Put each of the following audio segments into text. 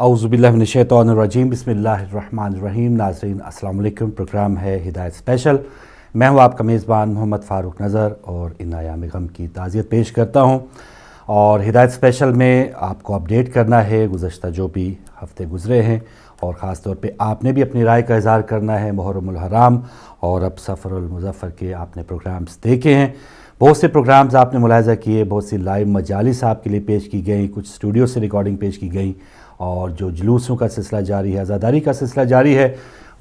اعوذ باللہ من الشیطان الرجیم بسم اللہ الرحمن الرحیم۔ ناظرین السلام علیکم۔ پروگرام ہے ہدایت اسپیشل۔ میں ہوں آپ کا میزبان محمد فاروق نظر اور ان ایام غم کی تعزیت پیش کرتا ہوں، اور ہدایت اسپیشل میں آپ کو اپڈیٹ کرنا ہے گزشتہ جو بھی ہفتے گزرے ہیں، اور خاص طور پہ آپ نے بھی اپنی رائے کا اظہار کرنا ہے محرم الحرام اور اب سفر المظفر کے آپ نے پروگرامز دیکھے ہیں۔ بہت سے پروگرامز آپ نے ملاحظہ کیے، بہت سی لائیو مجالس آپ کے لیے پیش کی گئیں، کچھ اسٹوڈیو سے ریکارڈنگ پیش کی گئیں، اور جو جلوسوں کا سلسلہ جاری ہے، عزاداری کا سلسلہ جاری ہے،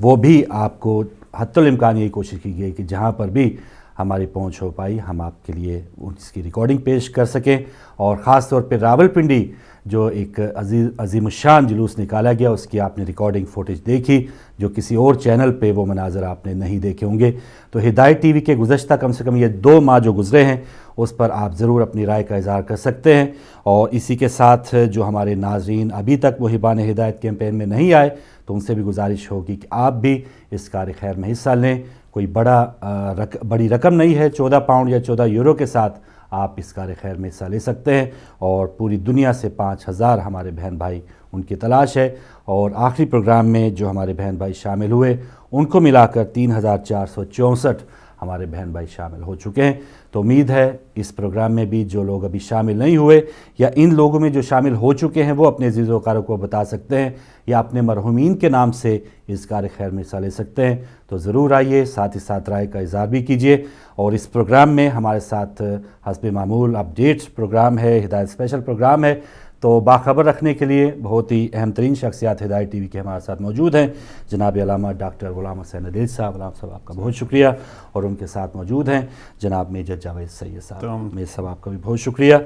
وہ بھی آپ کو حتی الامکان یہی کوشش کی گئی کہ جہاں پر بھی ہماری پہنچ ہو پائی ہم آپ کے لیے اس کی ریکارڈنگ پیش کر سکیں۔ اور خاص طور پہ راولپنڈی جو ایک عظیم الشان جلوس نکالا گیا، اس کی آپ نے ریکارڈنگ فوٹیج دیکھی، جو کسی اور چینل پہ وہ مناظر آپ نے نہیں دیکھے ہوں گے۔ تو ہدایت ٹی وی کے گزشتہ کم سے کم یہ 2 ماہ جو گزرے ہیں اس پر آپ ضرور اپنی رائے کا اظہار کر سکتے ہیں، اور اسی کے ساتھ جو ہمارے ناظرین ابھی تک محبان ہدایت کیمپین میں نہیں آئے تو ان سے بھی گزارش ہوگی کہ آپ بھی اس کار خیر میں حصہ لیں۔ کوئی بڑی رقم نہیں ہے، 14 پاؤنڈ یا 14 یورو کے ساتھ آپ اس کار خیر میں حصہ لے سکتے ہیں، اور پوری دنیا سے 5000 ہمارے بہن بھائی ان کی تلاش ہے، اور آخری پروگرام میں جو ہمارے بہن بھائی شامل ہوئے ان کو ملا کر 3464 ہمارے بہن بھائی شامل ہو چکے ہیں۔ تو امید ہے اس پروگرام میں بھی جو لوگ ابھی شامل نہیں ہوئے یا ان لوگوں میں جو شامل ہو چکے ہیں وہ اپنے عزیز و اقارب کو بتا سکتے ہیں یا اپنے مرحومین کے نام سے اس کار خیر میں حصہ لے سکتے ہیں۔ تو ضرور آئیے، ساتھ ہی ساتھ رائے کا اظہار بھی کیجیے، اور اس پروگرام میں ہمارے ساتھ حسب معمول اپڈیٹ پروگرام ہے، ہدایت اسپیشل پروگرام ہے، تو باخبر رکھنے کے لیے بہت ہی اہم ترین شخصیات ہدایت ٹی وی کے ہمارے ساتھ موجود ہیں۔ جناب علامہ ڈاکٹر غلام حسین عدیل صاحب، علامہ صاحب آپ کا بہت شکریہ، اور ان کے ساتھ موجود ہیں جناب میجر جاوید سید صاحب، میجر صاحب آپ کا بھی بہت شکریہ۔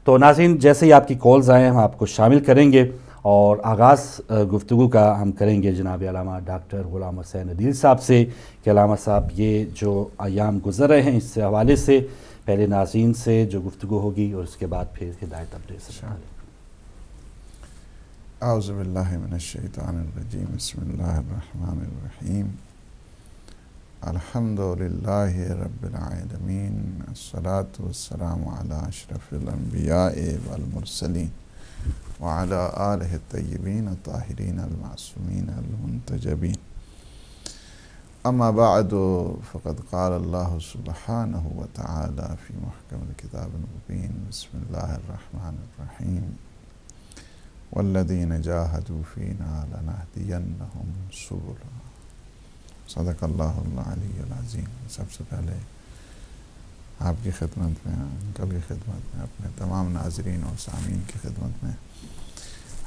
تو ناظرین جیسے ہی آپ کی کالز آئیں ہم آپ کو شامل کریں گے، اور آغاز گفتگو کا ہم کریں گے جناب علامہ ڈاکٹر غلام حسین عدیل صاحب سے کہ علامہ صاحب یہ جو ایام گزر رہے ہیں اس سے حوالے سے پہلے ناظرین سے جو گفتگو ہوگی اور اس کے بعد پھر ہدایت اپڈیٹ سے اعوذ باللہ من الشیطان الرجیم بسم اللہ الرحمن الرحیم الحمدللہ رب العالمین الصلاة والسلام علی اشرف الانبیاء والمرسلین وعلی آلہ الطیبین الطاہرین المعصومین المنتجبین، اما بعد فقد قال اللہ سبحانہ وتعالی فی محکم الکتاب المبین بسم اللہ الرحمن الرحیم والذین جاہدوا فینا لنہدینہم سبلنا۔ صدق اللہ العلی العظیم۔ سب سے پہلے آپ کی خدمت میں، انکل کی خدمت میں، اپنے تمام ناظرین اور سامعین کی خدمت میں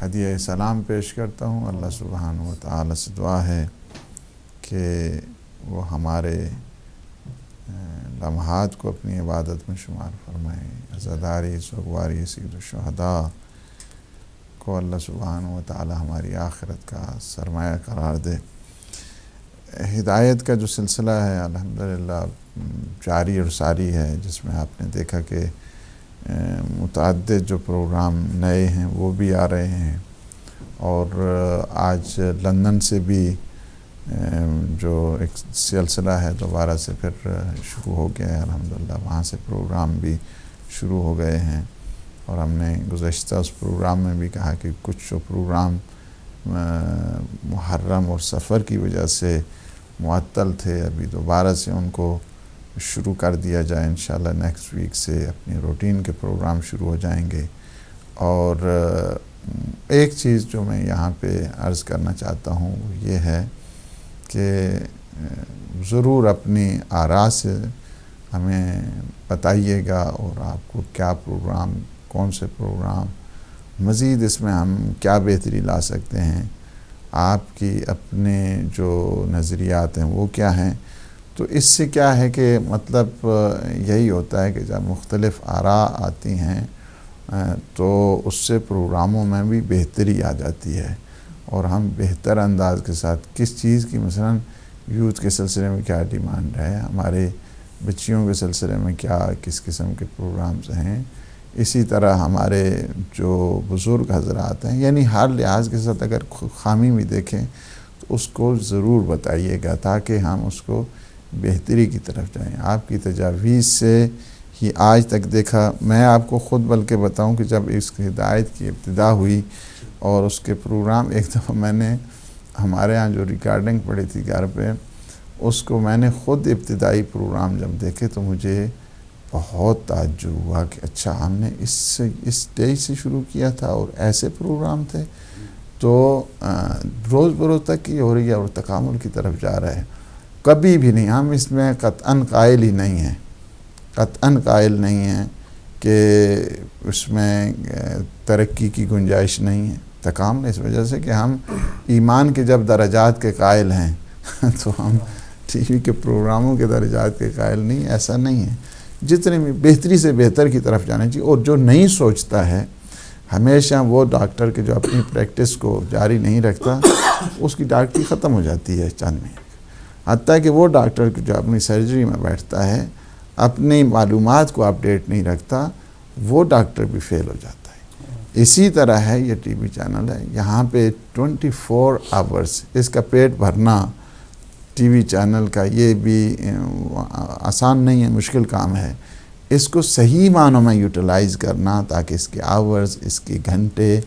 ہدیہ سلام پیش کرتا ہوں۔ اللہ سبحانہ وتعالی سے دعا ہے کہ وہ ہمارے لمحات کو اپنی عبادت میں شمار فرمائے، عزاداری، سوگواری، سید الشہداء کو اللہ سبحانہ وتعالی ہماری آخرت کا سرمایہ قرار دے۔ ہدایت کا جو سلسلہ ہے الحمدللہ جاری اور ساری ہے، جس میں آپ نے دیکھا کہ متعدد جو پروگرام نئے ہیں وہ بھی آ رہے ہیں، اور آج لندن سے بھی جو ایک سلسلہ ہے دوبارہ سے پھر شروع ہو گیا ہے الحمدللہ، وہاں سے پروگرام بھی شروع ہو گئے ہیں، اور ہم نے گزشتہ اس پروگرام میں بھی کہا کہ کچھ جو پروگرام محرم اور سفر کی وجہ سے معطل تھے ابھی دوبارہ سے ان کو شروع کر دیا جائے۔ انشاءاللہ نیکسٹ ویک سے اپنی روٹین کے پروگرام شروع ہو جائیں گے۔ اور ایک چیز جو میں یہاں پہ عرض کرنا چاہتا ہوں وہ یہ ہے کہ ضرور اپنی آراء سے ہمیں بتائیے گا، اور آپ کو کیا پروگرام، کون سے پروگرام مزید اس میں ہم کیا بہتری لا سکتے ہیں، آپ کی اپنے جو نظریات ہیں وہ کیا ہیں۔ تو اس سے کیا ہے کہ مطلب یہی ہوتا ہے کہ جب مختلف آراء آتی ہیں تو اس سے پروگراموں میں بھی بہتری آ جاتی ہے، اور ہم بہتر انداز کے ساتھ کس چیز کی، مثلا یوتھ کے سلسلے میں کیا ڈیمانڈ ہے، ہمارے بچیوں کے سلسلے میں کیا کس قسم کے پروگرامز ہیں، اسی طرح ہمارے جو بزرگ حضرات ہیں، یعنی ہر لحاظ کے ساتھ اگر خامی بھی دیکھیں تو اس کو ضرور بتائیے گا تاکہ ہم اس کو بہتری کی طرف جائیں۔ آپ کی تجاویز سے ہی آج تک دیکھا، میں آپ کو خود بلکہ بتاؤں کہ جب اس ہدایت کی ابتدا ہوئی اور اس کے پروگرام ایک دفعہ میں نے ہمارے ہاں جو ریکارڈنگ پڑی تھی گھر پہ، اس کو میں نے خود ابتدائی پروگرام جب دیکھے تو مجھے بہت تعجب ہوا کہ اچھا ہم نے اس اسٹیج سے شروع کیا تھا اور ایسے پروگرام تھے. تو روز بروز تک یہ ہو رہی ہے اور تکامل کی طرف جا رہا ہے. کبھی بھی نہیں، ہم اس میں قطعاً قائل ہی نہیں ہیں، قطعاً قائل نہیں ہیں کہ اس میں ترقی کی گنجائش نہیں ہے. تکامل اس وجہ سے کہ ہم ایمان کے جب درجات کے قائل ہیں تو ہم ٹی وی کے پروگراموں کے درجات کے قائل نہیں، ایسا نہیں ہے. جتنے بھی بہتری سے بہتر کی طرف جانا چاہیے. اور جو نہیں سوچتا ہے ہمیشہ وہ ڈاکٹر کے جو اپنی پریکٹس کو جاری نہیں رکھتا اس کی ڈاکٹری ختم ہو جاتی ہے چند مہینے. حتیٰ کہ وہ ڈاکٹر جو اپنی سرجری میں بیٹھتا ہے اپنی معلومات کو اپڈیٹ نہیں رکھتا وہ ڈاکٹر بھی فیل ہو جاتا ہے. اسی طرح ہے یہ ٹی وی چینل ہے، یہاں پہ 24 آورس اس کا پیٹ بھرنا ٹی وی چینل کا یہ بھی آسان نہیں ہے، مشکل کام ہے. اس کو صحیح معنوں میں یوٹیلائز کرنا تاکہ اس کے آورز، اس کے گھنٹے،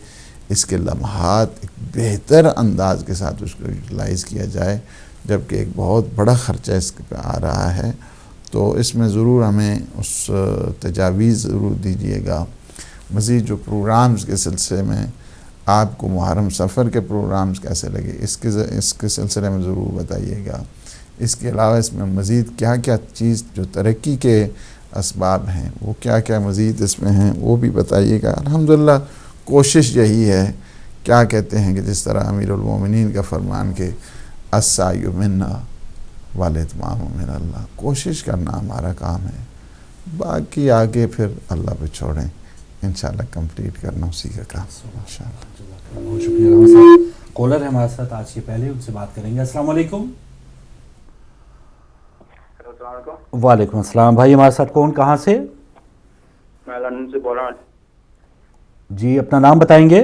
اس کے لمحات ایک بہتر انداز کے ساتھ اس کو یوٹیلائز کیا جائے، جبکہ ایک بہت بڑا خرچہ اس پہ آ رہا ہے. تو اس میں ضرور ہمیں اس تجاویز ضرور دیجیے گا. مزید جو پروگرامز کے سلسلے میں آپ کو محرم سفر کے پروگرامز کیسے لگے اس کے سلسلے میں ضرور بتائیے گا. اس کے علاوہ اس میں مزید کیا کیا چیز جو ترقی کے اسباب ہیں وہ کیا کیا مزید اس میں ہیں وہ بھی بتائیے گا. الحمدللہ کوشش یہی ہے، کیا کہتے ہیں کہ جس طرح امیر المومنین کا فرمان کہ السعی منا والاتمام من اللہ، کوشش کرنا ہمارا کام ہے، باقی آگے پھر اللہ پہ چھوڑیں، انشاءاللہ کمپلیٹ کرنا اسی کا کام انشاءاللہ. بہت شکریہ رحمت صاحب. کالر ہے ہمارے ساتھ آج کے پہلے، ان سے بات کریں گے. السلام علیکم. وعلیکم السلام. بھائی ہمارے ساتھ کون، کہاں سے؟ میں لندن سے بول رہا ہوں. جی اپنا نام بتائیں گے؟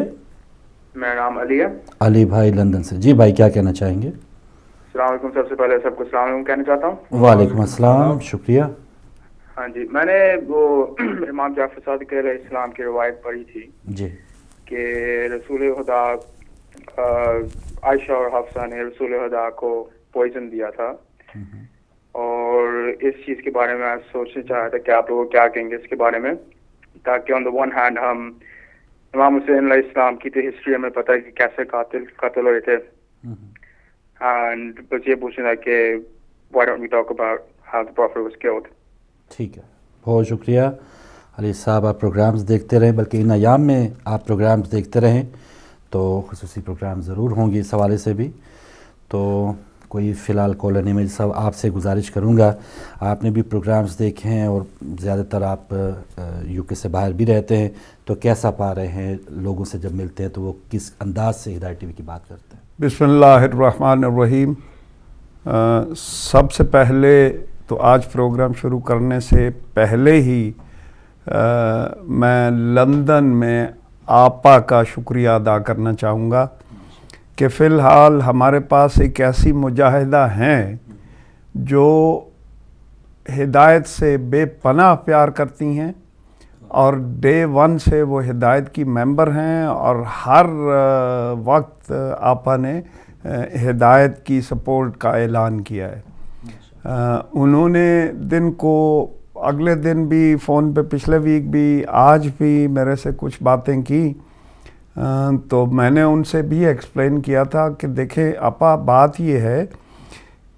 میرا نام علی ہے. علی بھائی لندن سے. جی بھائی کیا کہنا چاہیں گے؟ السلام علیکم. سب سے پہلے سب کو السلام علیکم کہنا چاہتا ہوں. وعلیکم السلام، شکریہ. ہاں جی، میں نے وہ امام جعفر صادق علیہ السلام کی روایت پڑھی تھی جی کہ رسول خدا عائشہ اور حفصہ نے رسول خدا کو پوائزن دیا تھا، اور اس چیز کے بارے میں سوچنا چاہ رہا تھا کہ آپ لوگ کیا کہیں گے اس کے بارے میں، تاکہ آن دا ون ہینڈ ہم امام حسین علیہ السلام کی تو ہسٹری ہمیں پتہ ہے کہ کیسے قتل ہوئے تھے، اینڈ بس یہ پوچھنا ہے کہ why don't we talk about how the profit was called. ٹھیک ہے، بہت شکریہ علی صاحب. آپ پروگرامز دیکھتے رہیں، بلکہ ان ایام میں آپ پروگرامز دیکھتے رہیں تو خصوصی پروگرام ضرور ہوں گے اس حوالے سے بھی. تو کوئی فی الحال کالر نہیں. میں صاحب آپ سے گزارش کروں گا، آپ نے بھی پروگرامز دیکھے ہیں اور زیادہ تر آپ یو کے سے باہر بھی رہتے ہیں، تو کیسا پا رہے ہیں لوگوں سے جب ملتے ہیں تو وہ کس انداز سے ہدایت ٹی وی کی بات کرتے ہیں؟ بسم اللہ الرحمن الرحیم. سب سے پہلے تو آج پروگرام شروع کرنے سے پہلے ہی میں لندن میں آپا کا شکریہ ادا کرنا چاہوں گا کہ فی الحال ہمارے پاس ایک ایسی مجاہدہ ہیں جو ہدایت سے بے پناہ پیار کرتی ہیں، اور ڈے ون سے وہ ہدایت کی ممبر ہیں، اور ہر وقت آپا نے ہدایت کی سپورٹ کا اعلان کیا ہے. انہوں نے دن کو اگلے دن بھی فون پہ، پچھلے ویک بھی، آج بھی میرے سے کچھ باتیں کی، تو میں نے ان سے بھی ایکسپلین کیا تھا کہ دیکھیں آپا بات یہ ہے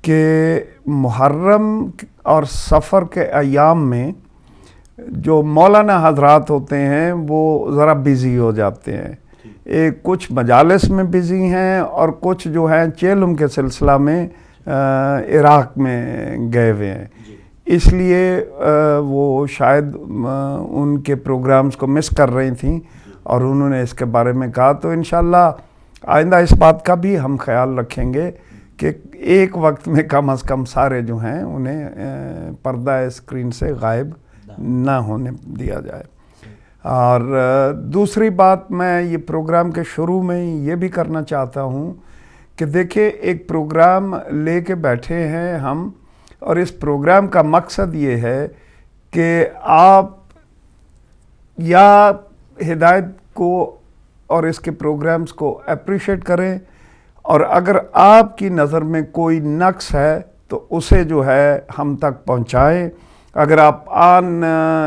کہ محرم اور سفر کے ایام میں جو مولانا حضرات ہوتے ہیں وہ ذرا بیزی ہو جاتے ہیں. ایک کچھ مجالس میں بیزی ہیں اور کچھ جو ہیں چیلم کے سلسلہ میں عراق میں گئے ہوئے ہیں، اس لیے وہ شاید ان کے پروگرامز کو مس کر رہی تھیں، اور انہوں نے اس کے بارے میں کہا. تو انشاءاللہ آئندہ اس بات کا بھی ہم خیال رکھیں گے کہ ایک وقت میں کم از کم سارے جو ہیں انہیں پردہ اسکرین سے غائب نہ ہونے دیا جائے. اور دوسری بات میں یہ پروگرام کے شروع میں یہ بھی کرنا چاہتا ہوں کہ دیکھیں ایک پروگرام لے کے بیٹھے ہیں ہم، اور اس پروگرام کا مقصد یہ ہے کہ آپ یا ہدایت کو اور اس کے پروگرامز کو اپریشیٹ کریں، اور اگر آپ کی نظر میں کوئی نقص ہے تو اسے جو ہے ہم تک پہنچائیں۔ اگر آپ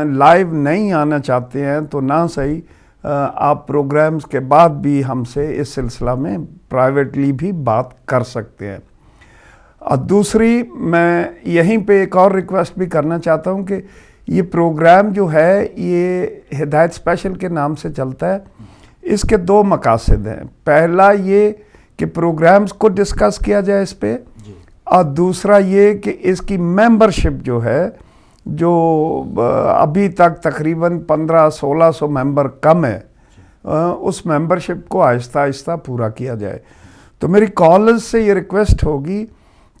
لائیو نہیں آنا چاہتے ہیں تو نہ صحیح، آپ پروگرامز کے بعد بھی ہم سے اس سلسلہ میں پرائیویٹلی بھی بات کر سکتے ہیں۔ اور دوسری، میں یہیں پہ ایک اور ریکویسٹ بھی کرنا چاہتا ہوں کہ یہ پروگرام جو ہے یہ ہدایت اسپیشل کے نام سے چلتا ہے۔ اس کے 2 مقاصد ہیں۔ پہلا یہ کہ پروگرامز کو ڈسکس کیا جائے اس پہ، اور دوسرا یہ کہ اس کی ممبرشپ جو ہے، جو ابھی تک تقریباً 1500-1600 ممبر کم ہے، اس ممبرشپ کو آہستہ آہستہ پورا کیا جائے۔ تو میری کالرز سے یہ ریکویسٹ ہوگی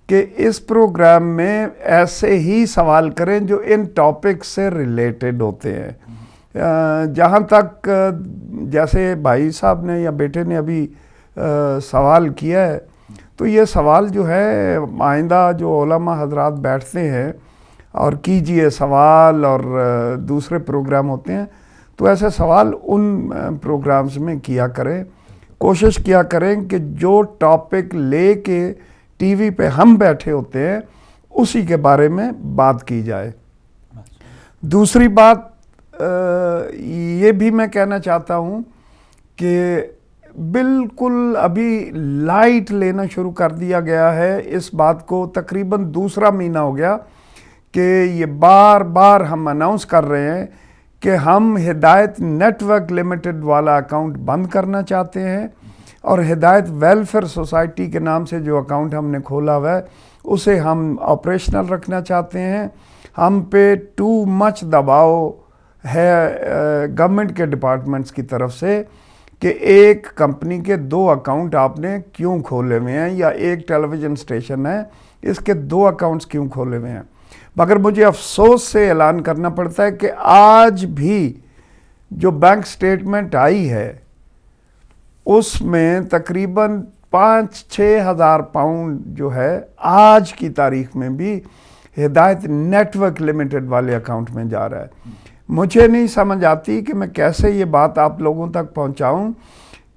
کہ اس پروگرام میں ایسے ہی سوال کریں جو ان ٹاپک سے ریلیٹڈ ہوتے ہیں۔ جہاں تک جیسے بھائی صاحب نے یا بیٹے نے ابھی سوال کیا ہے، تو یہ سوال جو ہے آئندہ جو علماء حضرات بیٹھتے ہیں اور کیجئے سوال اور دوسرے پروگرام ہوتے ہیں، تو ایسے سوال ان پروگرامز میں کیا کریں۔ کوشش کیا کریں کہ جو ٹاپک لے کے ٹی وی پہ ہم بیٹھے ہوتے ہیں اسی کے بارے میں بات کی جائے۔ دوسری بات یہ بھی میں کہنا چاہتا ہوں کہ بالکل ابھی لائٹ لینا شروع کر دیا گیا ہے اس بات کو، تقریباً 2 مہینہ ہو گیا کہ یہ بار بار ہم اناؤنس کر رہے ہیں کہ ہم ہدایت نیٹ ورک لمیٹڈ والا اکاؤنٹ بند کرنا چاہتے ہیں، اور ہدایت ویلفیئر سوسائٹی کے نام سے جو اکاؤنٹ ہم نے کھولا ہوا ہے اسے ہم آپریشنل رکھنا چاہتے ہیں۔ ہم پہ ٹو مچ دباؤ ہے گورنمنٹ کے ڈپارٹمنٹس کی طرف سے کہ ایک کمپنی کے 2 اکاؤنٹ آپ نے کیوں کھولے ہوئے ہیں، یا ایک ٹیلی ویژن اسٹیشن ہے اس کے 2 اکاؤنٹس کیوں کھولے ہوئے ہیں۔ مگر مجھے افسوس سے اعلان کرنا پڑتا ہے کہ آج بھی جو بینک سٹیٹمنٹ آئی ہے اس میں تقریباً 5-6 ہزار پاؤنڈ جو ہے آج کی تاریخ میں بھی ہدایت نیٹ ورک لمیٹڈ والے اکاؤنٹ میں جا رہا ہے۔ مجھے نہیں سمجھ آتی کہ میں کیسے یہ بات آپ لوگوں تک پہنچاؤں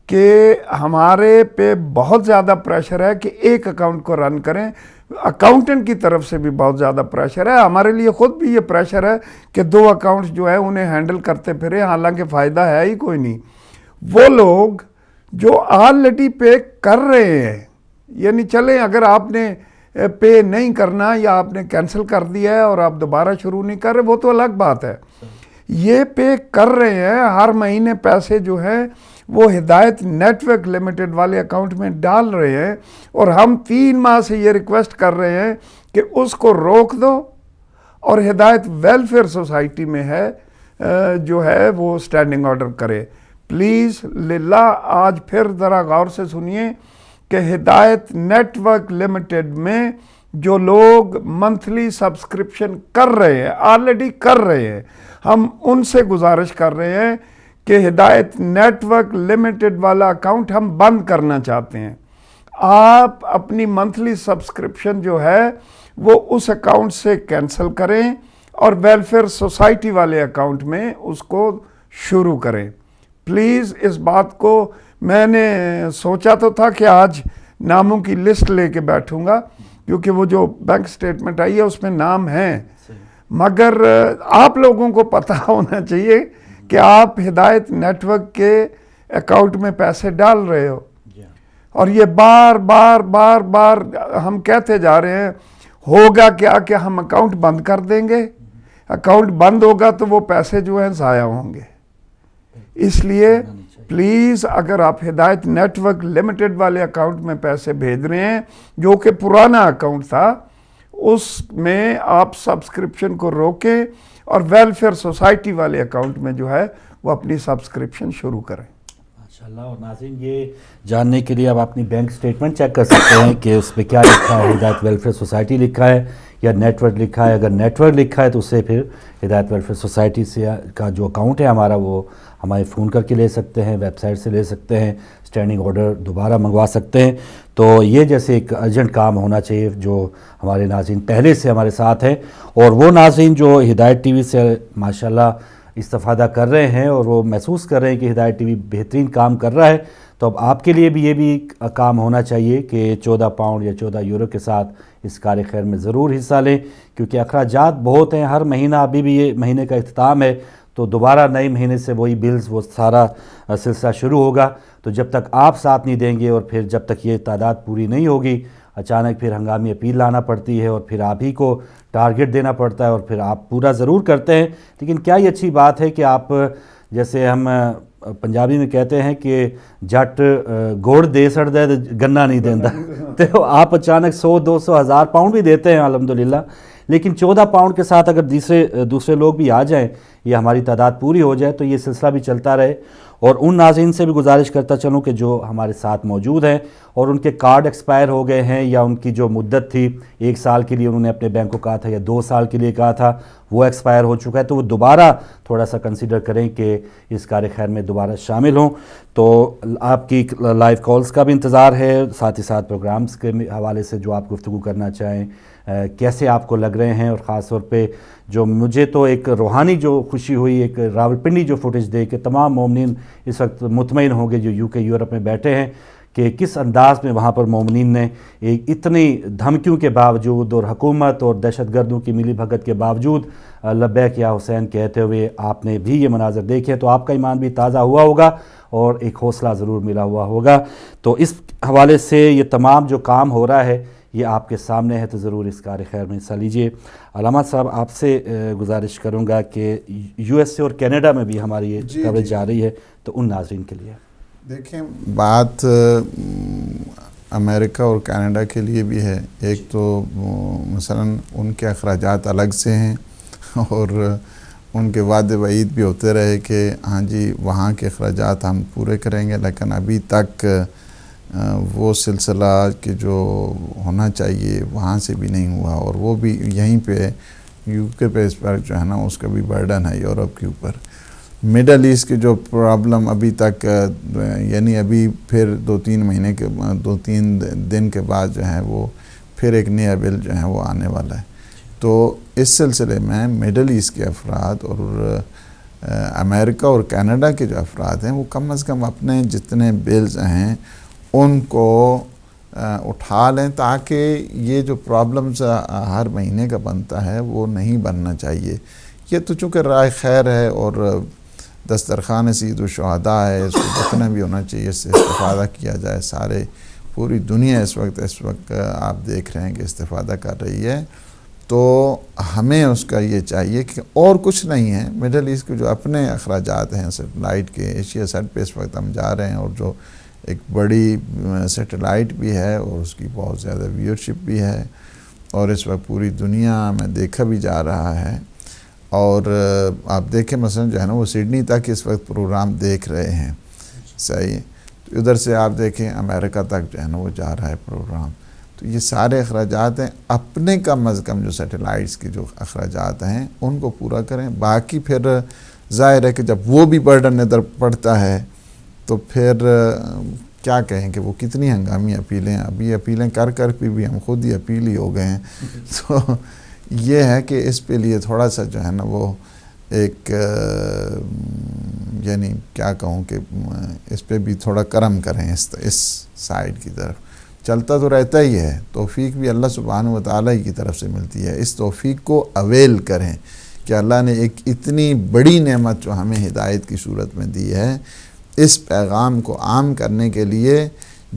کہ ہمارے پہ بہت زیادہ پریشر ہے کہ ایک اکاؤنٹ کو رن کریں۔ اکاؤنٹنٹ کی طرف سے بھی بہت زیادہ پریشر ہے، ہمارے لیے خود بھی یہ پریشر ہے کہ 2 اکاؤنٹس جو ہے انہیں ہینڈل کرتے پھرے، حالانکہ فائدہ ہے ہی کوئی نہیں۔ وہ لوگ جو آلریڈی پے کر رہے ہیں، یعنی چلیں اگر آپ نے پے نہیں کرنا یا آپ نے کینسل کر دیا ہے اور آپ دوبارہ شروع نہیں کر رہے، وہ تو الگ بات ہے۔ یہ پے کر رہے ہیں، ہر مہینے پیسے جو ہیں وہ ہدایت نیٹ ورک لمیٹڈ والے اکاؤنٹ میں ڈال رہے ہیں، اور ہم 3 ماہ سے یہ ریکویسٹ کر رہے ہیں کہ اس کو روک دو اور ہدایت ویلفیئر سوسائٹی میں ہے جو ہے وہ سٹینڈنگ آرڈر کرے۔ پلیز للہ آج پھر ذرا غور سے سنیے کہ ہدایت نیٹ ورک لمیٹڈ میں جو لوگ منتھلی سبسکرپشن کر رہے ہیں، آلریڈی کر رہے ہیں، ہم ان سے گزارش کر رہے ہیں کہ ہدایت نیٹ ورک لمیٹڈ والا اکاؤنٹ ہم بند کرنا چاہتے ہیں۔ آپ اپنی منتھلی سبسکرپشن جو ہے وہ اس اکاؤنٹ سے کینسل کریں اور ویلفیئر سوسائٹی والے اکاؤنٹ میں اس کو شروع کریں۔ پلیز اس بات کو، میں نے سوچا تو تھا کہ آج ناموں کی لسٹ لے کے بیٹھوں گا کیونکہ وہ جو بینک سٹیٹمنٹ آئی ہے اس میں نام ہیں، مگر آپ لوگوں کو پتہ ہونا چاہیے کہ آپ ہدایت نیٹ ورک کے اکاؤنٹ میں پیسے ڈال رہے ہو، اور یہ بار بار بار بار ہم کہتے جا رہے ہیں ہوگا کیا کہ ہم اکاؤنٹ بند کر دیں گے، اکاؤنٹ بند ہوگا تو وہ پیسے جو ہیں ضائع ہوں گے۔ اس لیے پلیز اگر آپ ہدایت نیٹ ورک لمیٹڈ والے اکاؤنٹ میں پیسے بھیج رہے ہیں جو کہ پرانا اکاؤنٹ تھا، اس میں آپ سبسکرپشن کو روکیں اور ویلفیئر سوسائٹی والے اکاؤنٹ میں جو ہے وہ اپنی سبسکرپشن شروع کریں۔ ماشاءاللہ۔ اور ناظرین یہ جاننے کے لیے آپ اپنی بینک سٹیٹمنٹ چیک کر سکتے ہیں کہ اس پہ کیا لکھا ہے، ہدایت ویلفیئر سوسائٹی لکھا ہے یا نیٹ ورک لکھا ہے۔ اگر نیٹ ورک لکھا ہے تو اسے پھر ہدایت ویلفیئر سوسائٹی سے کا جو اکاؤنٹ ہے ہمارا وہ ہمارے فون کر کے لے سکتے ہیں، ویب سائٹ سے لے سکتے ہیں، سٹینڈنگ آرڈر دوبارہ منگوا سکتے ہیں۔ تو یہ جیسے ایک ارجنٹ کام ہونا چاہیے جو ہمارے ناظرین پہلے سے ہمارے ساتھ ہیں، اور وہ ناظرین جو ہدایت ٹی وی سے ماشاءاللہ استفادہ کر رہے ہیں اور وہ محسوس کر رہے ہیں کہ ہدایت ٹی وی بہترین کام کر رہا ہے، تو اب آپ کے لیے بھی یہ بھی کام ہونا چاہیے کہ 14 پاؤنڈ یا 14 یورو کے ساتھ اس کار خیر میں ضرور حصہ لیں، کیونکہ اخراجات بہت ہیں ہر مہینہ. ابھی بھی یہ مہینے کا اختتام ہے تو دوبارہ نئے مہینے سے وہی بلز وہ سارا سلسلہ شروع ہوگا. تو جب تک آپ ساتھ نہیں دیں گے اور پھر جب تک یہ تعداد پوری نہیں ہوگی، اچانک پھر ہنگامی اپیل لانا پڑتی ہے اور پھر آپ ہی کو ٹارگٹ دینا پڑتا ہے اور پھر آپ پورا ضرور کرتے ہیں. لیکن کیا یہ اچھی بات ہے کہ آپ جیسے ہم پنجابی میں کہتے ہیں کہ جٹ گوڑ دے سڑ دے گنا نہیں دیندا، تو آپ اچانک 100 200 1000 پاؤنڈ بھی دیتے ہیں الحمدللہ. لیکن 14 پاؤنڈ کے ساتھ اگر دوسرے لوگ بھی آ جائیں یا ہماری تعداد پوری ہو جائے تو یہ سلسلہ بھی چلتا رہے. اور ان ناظرین سے بھی گزارش کرتا چلوں کہ جو ہمارے ساتھ موجود ہیں اور ان کے کارڈ ایکسپائر ہو گئے ہیں یا ان کی جو مدت تھی 1 سال کے لیے انہوں نے اپنے بینک کو کہا تھا یا 2 سال کے لیے کہا تھا وہ ایکسپائر ہو چکا ہے، تو وہ دوبارہ تھوڑا سا کنسیڈر کریں کہ اس کار خیر میں دوبارہ شامل ہوں. تو آپ کی لائیو کالز کا بھی انتظار ہے، ساتھ ہی ساتھ پروگرامز کے حوالے سے جو آپ گفتگو کرنا چاہیں، کیسے آپ کو لگ رہے ہیں. اور خاص طور پہ جو مجھے تو ایک روحانی جو خوشی ہوئی ایک راولپنڈی جو فوٹیج دے کے تمام مومنین اس وقت مطمئن ہوں گے جو UK یورپ میں بیٹھے ہیں کہ کس انداز میں وہاں پر مومنین نے ایک اتنی دھمکیوں کے باوجود اور حکومت اور دہشت گردوں کی ملی بھگت کے باوجود لبیک یا حسین کہتے ہوئے آپ نے بھی یہ مناظر دیکھے، تو آپ کا ایمان بھی تازہ ہوا ہوگا اور ایک حوصلہ ضرور ملا ہوا ہوگا. تو اس حوالے سے یہ تمام جو کام ہو رہا ہے یہ آپ کے سامنے ہے، تو ضرور اس کار خیر میں حصہ لیجئے. علامات صاحب آپ سے گزارش کروں گا کہ USA اور کینیڈا میں بھی ہماری یہ کوریج جا رہی ہے، تو ان ناظرین کے لیے دیکھیں بات امریکہ اور کینیڈا کے لیے بھی ہے. ایک تو مثلا ان کے اخراجات الگ سے ہیں اور ان کے وعدے وعید بھی ہوتے رہے کہ ہاں جی وہاں کے اخراجات ہم پورے کریں گے، لیکن ابھی تک وہ سلسلہ کہ جو ہونا چاہیے وہاں سے بھی نہیں ہوا، اور وہ بھی یہیں پہ UK پہ اس پر جو ہے نا اس کا بھی برڈن ہے یورپ کے اوپر. مڈل ایسٹ کی جو پرابلم ابھی تک یعنی ابھی پھر 2-3 دن کے بعد جو ہے وہ پھر ایک نیا بل جو ہے وہ آنے والا ہے. تو اس سلسلے میں مڈل ایسٹ کے افراد اور امریکہ اور کینیڈا کے جو افراد ہیں وہ کم از کم اپنے جتنے بلز ہیں ان کو اٹھا لیں، تاکہ یہ جو پرابلمز ہر مہینے کا بنتا ہے وہ نہیں بننا چاہیے. یہ تو چونکہ رائے خیر ہے اور دسترخوان سید الشہداء ہے، اس کو جتنا بھی ہونا چاہیے اس سے استفادہ کیا جائے. سارے پوری دنیا اس وقت آپ دیکھ رہے ہیں کہ استفادہ کر رہی ہے. تو ہمیں اس کا یہ چاہیے کہ اور کچھ نہیں ہے، مڈل ایسٹ کے جو اپنے اخراجات ہیں سیٹلائٹ کے، ایشیا سیٹ پہ اس وقت ہم جا رہے ہیں اور جو ایک بڑی سیٹلائٹ بھی ہے اور اس کی بہت زیادہ ویورشپ بھی ہے اور اس وقت پوری دنیا میں دیکھا بھی جا رہا ہے. اور آپ دیکھیں مثلا جو ہے نا وہ سڈنی تک اس وقت پروگرام دیکھ رہے ہیں، صحیح. تو ادھر سے آپ دیکھیں امریکہ تک جو ہے نا وہ جا رہا ہے پروگرام. تو یہ سارے اخراجات ہیں، اپنے کم از کم جو سیٹلائٹس کے جو اخراجات ہیں ان کو پورا کریں. باقی پھر ظاہر ہے کہ جب وہ بھی برڈن ادھر پڑتا ہے تو پھر کیا کہیں کہ وہ کتنی ہنگامی اپیلیں، ابھی اپیلیں کر بھی ہم خود ہی اپیل ہی ہو گئے ہیں. تو یہ ہے کہ اس پہ لیے تھوڑا سا جو ہے نا وہ ایک یعنی کیا کہوں کہ اس پہ بھی تھوڑا کرم کریں، اس سائیڈ کی طرف. چلتا تو رہتا ہی ہے، توفیق بھی اللہ سبحانہ و تعالیٰ کی طرف سے ملتی ہے. اس توفیق کو اویل کریں کہ اللہ نے ایک اتنی بڑی نعمت جو ہمیں ہدایت کی صورت میں دی ہے، اس پیغام کو عام کرنے کے لیے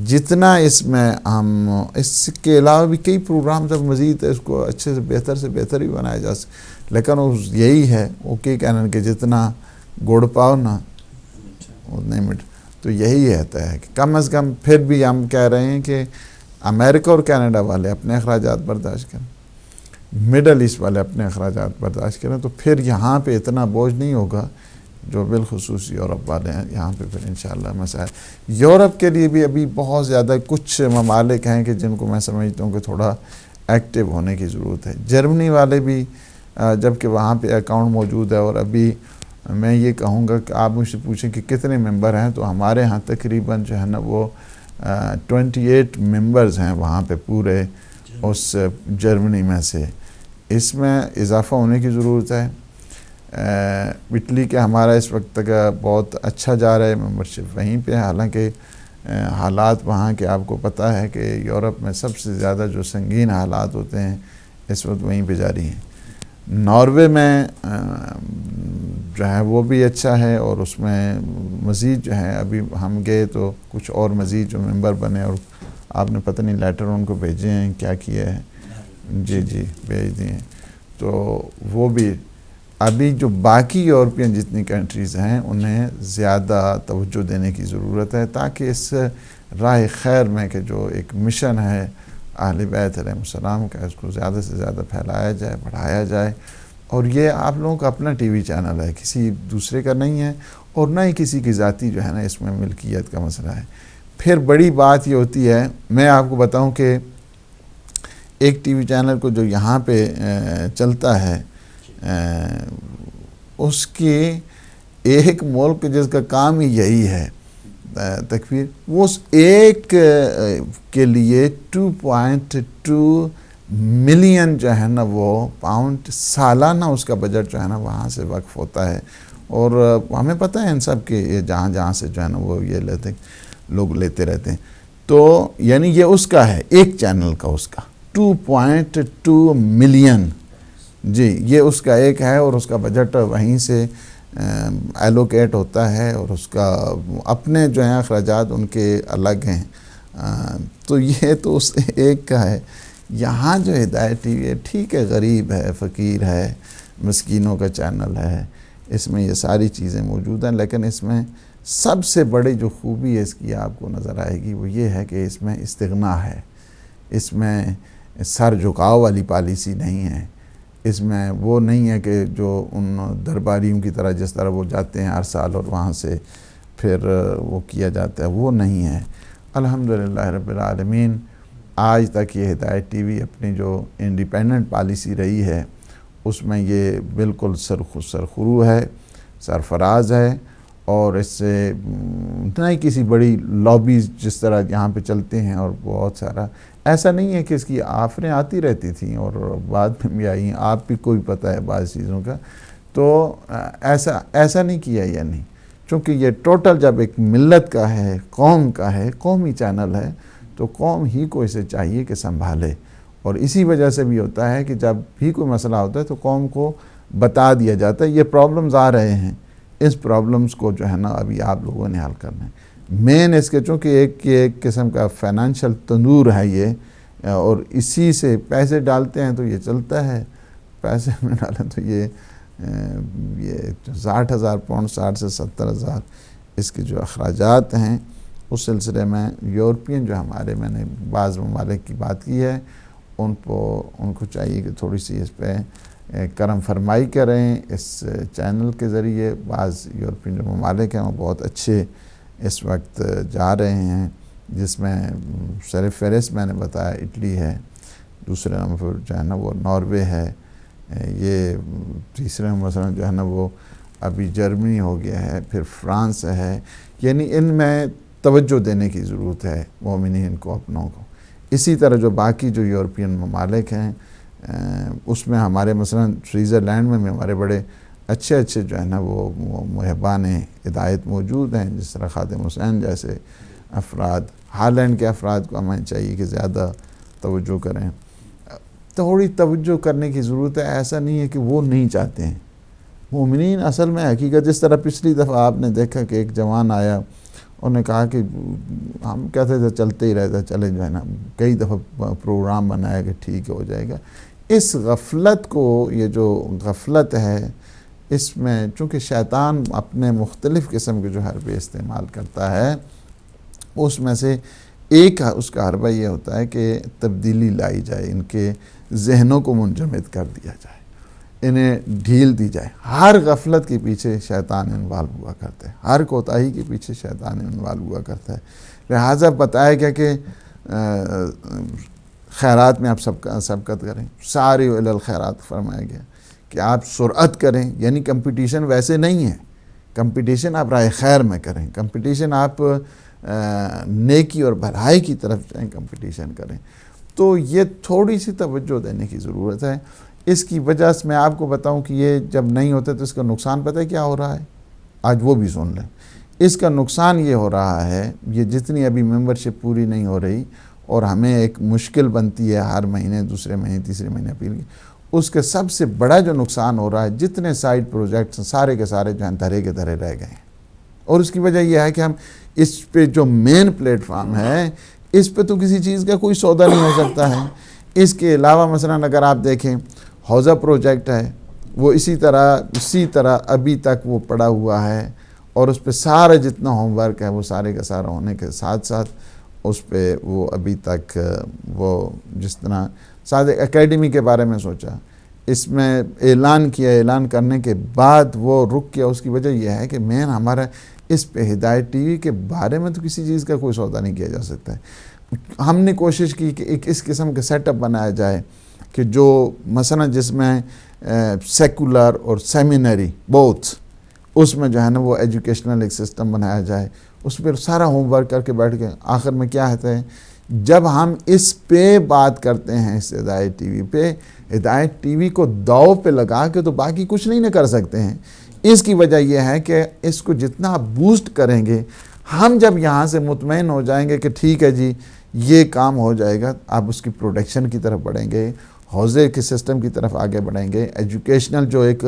جتنا اس میں ہم اس کے علاوہ بھی کئی پروگرام تک مزید اس کو اچھے سے بہتر بھی بنایا جا سکے. لیکن یہی ہے وہ کہنا کہ جتنا گڑ پاؤ نا اتنے مٹ. تو یہی رہتا ہے کہ کم از کم پھر بھی ہم کہہ رہے ہیں کہ امریکہ اور کینیڈا والے اپنے اخراجات برداشت کریں، مڈل ایسٹ والے اپنے اخراجات برداشت کریں، تو پھر یہاں پہ اتنا بوجھ نہیں ہوگا جو بالخصوص یورپ والے ہیں. یہاں پہ پھر انشاءاللہ مسائل یورپ کے لیے بھی ابھی بہت زیادہ کچھ ممالک ہیں کہ جن کو میں سمجھتا ہوں کہ تھوڑا ایکٹیو ہونے کی ضرورت ہے. جرمنی والے بھی جبکہ وہاں پہ اکاؤنٹ موجود ہے، اور ابھی میں یہ کہوں گا کہ آپ مجھ سے پوچھیں کہ کتنے ممبر ہیں، تو ہمارے ہاں تقریباً جو ہے نا وہ 28 ممبرز ہیں وہاں پہ پورے اس جرمنی میں سے. اس میں اضافہ ہونے کی ضرورت ہے. اٹلی کے ہمارا اس وقت کا بہت اچھا جا رہا ہے ممبرشپ وہیں پہ، حالانکہ حالات وہاں کے آپ کو پتہ ہے کہ یورپ میں سب سے زیادہ جو سنگین حالات ہوتے ہیں اس وقت وہیں پہ جاری ہیں۔ ناروے میں جو ہے وہ بھی اچھا ہے، اور اس میں مزید جو ہے ابھی ہم گئے تو کچھ اور مزید جو ممبر بنے، اور آپ نے پتہ نہیں لیٹر ان کو بھیجے ہیں کیا کیا ہے؟ جی بھیج دیے، تو وہ بھی ابھی جو باقی یورپین جتنی کنٹریز ہیں انہیں زیادہ توجہ دینے کی ضرورت ہے، تاکہ اس راہ خیر میں کہ جو ایک مشن ہے اہل بیت علیہ السلام کا، اس کو زیادہ سے زیادہ پھیلایا جائے، بڑھایا جائے۔ اور یہ آپ لوگوں کا اپنا ٹی وی چینل ہے، کسی دوسرے کا نہیں ہے، اور نہ ہی کسی کی ذاتی جو ہے نا اس میں ملکیت کا مسئلہ ہے۔ پھر بڑی بات یہ ہوتی ہے، میں آپ کو بتاؤں کہ ایک ٹی وی چینل کو جو یہاں پہ چلتا ہے، اس کی ایک ملک جس کا کام ہی یہی ہے تکفیر، وہ اس ایک کے لیے 2.2 ملین جو ہے نا وہ پاؤنڈ سالانہ اس کا بجٹ جو ہے نا وہاں سے وقف ہوتا ہے۔ اور ہمیں پتہ ہے ان سب کے یہ جہاں سے جو ہے نا وہ یہ لوگ لیتے رہتے ہیں، تو یعنی یہ اس کا ہے ایک چینل کا، اس کا 2.2 ملین، جی یہ اس کا ایک ہے، اور اس کا بجٹ وہیں سے ایلوکیٹ ہوتا ہے، اور اس کا اپنے جو ہیں اخراجات ان کے الگ ہیں۔ تو یہ تو اس ایک کا ہے۔ یہاں جو ہدایت ٹی وی ہے، ٹھیک ہے غریب ہے، فقیر ہے، مسکینوں کا چینل ہے، اس میں یہ ساری چیزیں موجود ہیں، لیکن اس میں سب سے بڑی جو خوبی ہے اس کی آپ کو نظر آئے گی وہ یہ ہے کہ اس میں استغنا ہے، اس میں سر جھکاؤ والی پالیسی نہیں ہے، اس میں وہ نہیں ہے کہ جو ان درباریوں کی طرح جس طرح وہ جاتے ہیں ہر سال اور وہاں سے پھر وہ کیا جاتا ہے، وہ نہیں ہے۔ الحمدللہ رب العالمین، آج تک یہ ہدایت ٹی وی اپنی جو انڈیپینڈنٹ پالیسی رہی ہے اس میں یہ بالکل سرخرو ہے، سرفراز ہے، اور اس سے نہ ہی کسی بڑی لابیز جس طرح یہاں پہ چلتے ہیں، اور بہت سارا ایسا نہیں ہے کہ اس کی آفریں آتی رہتی تھیں اور بعد میں بھی آئی ہیں، آپ بھی کوئی پتہ ہے بعض چیزوں کا، تو ایسا نہیں کیا یعنی، چونکہ یہ ٹوٹل جب ایک ملت کا ہے، قوم کا ہے، قومی چینل ہے، تو قوم ہی کو اسے چاہیے کہ سنبھالے۔ اور اسی وجہ سے بھی ہوتا ہے کہ جب بھی کوئی مسئلہ ہوتا ہے تو قوم کو بتا دیا جاتا ہے یہ پرابلمز آ رہے ہیں، اس پرابلمز کو جو ہے نا ابھی آپ لوگوں نے حل کرنا ہے۔ مین اس کے چونکہ ایک قسم کا فائنانشل تندور ہے یہ، اور اسی سے پیسے ڈالتے ہیں تو یہ چلتا ہے، پیسے میں ڈالیں تو یہ 60,000 پاؤنڈ، 60 سے 70,000 اس کے جو اخراجات ہیں، اس سلسلے میں یورپین جو ہمارے، میں نے بعض ممالک کی بات کی ہے، ان کو چاہیے کہ تھوڑی سی اس پہ کرم فرمائی کریں اس چینل کے ذریعے۔ بعض یورپین جو ممالک ہیں وہ بہت اچھے اس وقت جا رہے ہیں، جس میں سر فہرست میں نے بتایا اٹلی ہے، دوسرے نمبر پر جو ہے نا وہ ناروے ہے، یہ تیسرے نمبر مثلا جو ہے نا وہ ابھی جرمنی ہو گیا ہے، پھر فرانس ہے۔ یعنی ان میں توجہ دینے کی ضرورت ہے مومنین کو، اپنوں کو۔ اسی طرح جو باقی جو یورپین ممالک ہیں اس میں ہمارے مثلا سوئٹزرلینڈ میں بھی ہمارے بڑے اچھے جو ہے نا وہ محبان ہدایت موجود ہیں، جس طرح خادم حسین جیسے افراد۔ ہالینڈ کے افراد کو ہمیں چاہیے کہ زیادہ توجہ کریں، تھوڑی توجہ کرنے کی ضرورت ہے۔ ایسا نہیں ہے کہ وہ نہیں چاہتے ہیں، مومنین اصل میں حقیقت، جس طرح پچھلی دفعہ آپ نے دیکھا کہ ایک جوان آیا، انہوں نے کہا کہ ہم کہتے تھے چلتے ہی رہتا، چلے جو ہے نا، کئی دفعہ پروگرام بنایا کہ ٹھیک ہو جائے گا۔ اس غفلت کو، یہ جو غفلت ہے، اس میں چونکہ شیطان اپنے مختلف قسم کے جو حربے استعمال کرتا ہے، اس میں سے ایک اس کا حربہ یہ ہوتا ہے کہ تبدیلی لائی جائے، ان کے ذہنوں کو منجمد کر دیا جائے، انہیں ڈھیل دی جائے۔ ہر غفلت کے پیچھے شیطان انوالو ہوا کرتا ہے، ہر کوتاہی کے پیچھے شیطان انوالو ہوا کرتا ہے۔ لہٰذا بتایا گیا کہ خیرات میں آپ سبقت کریں، سارے الی الخیرات فرمایا گیا کہ آپ سرعت کریں، یعنی کمپٹیشن ویسے نہیں ہے، کمپٹیشن آپ راہ خیر میں کریں، کمپٹیشن آپ نیکی اور بھلائی کی طرف جائیں، کمپٹیشن کریں۔ تو یہ تھوڑی سی توجہ دینے کی ضرورت ہے۔ اس کی وجہ سے میں آپ کو بتاؤں کہ یہ جب نہیں ہوتے تو اس کا نقصان پتہ ہے کیا ہو رہا ہے؟ آج وہ بھی سن لیں. اس کا نقصان یہ ہو رہا ہے، یہ جتنی ابھی ممبرشپ پوری نہیں ہو رہی اور ہمیں ایک مشکل بنتی ہے ہر مہینے، دوسرے مہینے، تیسرے مہینے اپیل کی، اس کے سب سے بڑا جو نقصان ہو رہا ہے، جتنے سائڈ پروجیکٹس سارے کے سارے جو ہیں دھرے کے دھرے رہ گئے ہیں. اور اس کی وجہ یہ ہے کہ ہم اس پہ جو مین پلیٹ فارم ہے اس پہ تو کسی چیز کا کوئی سودا نہیں ہو سکتا ہے. اس کے علاوہ مثلا اگر آپ دیکھیں حوضہ پروجیکٹ ہے، وہ اسی طرح ابھی تک وہ پڑا ہوا ہے، اور اس پہ سارا جتنا ہوم ورک ہے وہ سارے کا سارا ہونے کے ساتھ ساتھ اس پہ وہ ابھی تک وہ جس طرح ساتھ اکیڈمی کے بارے میں سوچا، اس میں اعلان کیا، اعلان کرنے کے بعد وہ رک گیا. اس کی وجہ یہ ہے کہ مین ہمارا اس پہ ہدایت ٹی وی کے بارے میں تو کسی چیز کا کوئی سودا نہیں کیا جا سکتا ہے. ہم نے کوشش کی کہ ایک اس قسم کا سیٹ اپ بنایا جائے کہ جو مثلا جس میں سیکولر اور سیمینری بوتھ، اس میں جو ہے نا وہ ایجوکیشنل ایک سسٹم بنایا جائے، اس پہ سارا ہوم ورک کر کے بیٹھ کے آخر میں کیا ہے جب ہم اس پہ بات کرتے ہیں، اس ہدایت ٹی وی پہ، ہدایت ٹی وی کو داؤ پہ لگا کے تو باقی کچھ نہیں نہ کر سکتے ہیں. اس کی وجہ یہ ہے کہ اس کو جتنا آپ بوسٹ کریں گے، ہم جب یہاں سے مطمئن ہو جائیں گے کہ ٹھیک ہے جی یہ کام ہو جائے گا، آپ اس کی پروڈکشن کی طرف بڑھیں گے، حوضے کے سسٹم کی طرف آگے بڑھیں گے، ایجوکیشنل جو ایک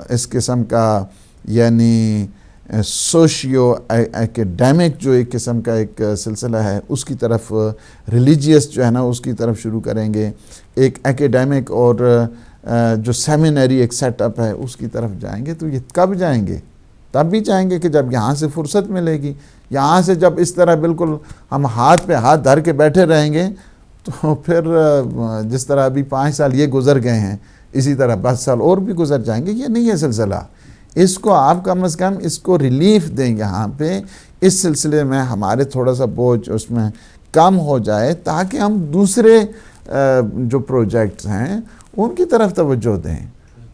اس قسم کا یعنی سوشیو ایکیڈیمک جو ایک قسم کا ایک سلسلہ ہے اس کی طرف، ریلیجیس جو ہے نا اس کی طرف شروع کریں گے، ایک ایکیڈیمک اور جو سیمینری ایک سیٹ اپ ہے اس کی طرف جائیں گے. تو یہ کب جائیں گے؟ تب بھی جائیں گے کہ جب یہاں سے فرصت ملے گی. یہاں سے جب اس طرح بالکل ہم ہاتھ پہ ہاتھ دھر کے بیٹھے رہیں گے تو پھر جس طرح ابھی 5 سال یہ گزر گئے ہیں اسی طرح 10 سال اور بھی گزر جائیں گے. یہ نہیں ہے سلسلہ. اس کو آپ کم از کم اس کو ریلیف دیں یہاں پہ، اس سلسلے میں ہمارے تھوڑا سا بوجھ اس میں کم ہو جائے تاکہ ہم دوسرے جو پروجیکٹس ہیں ان کی طرف توجہ دیں.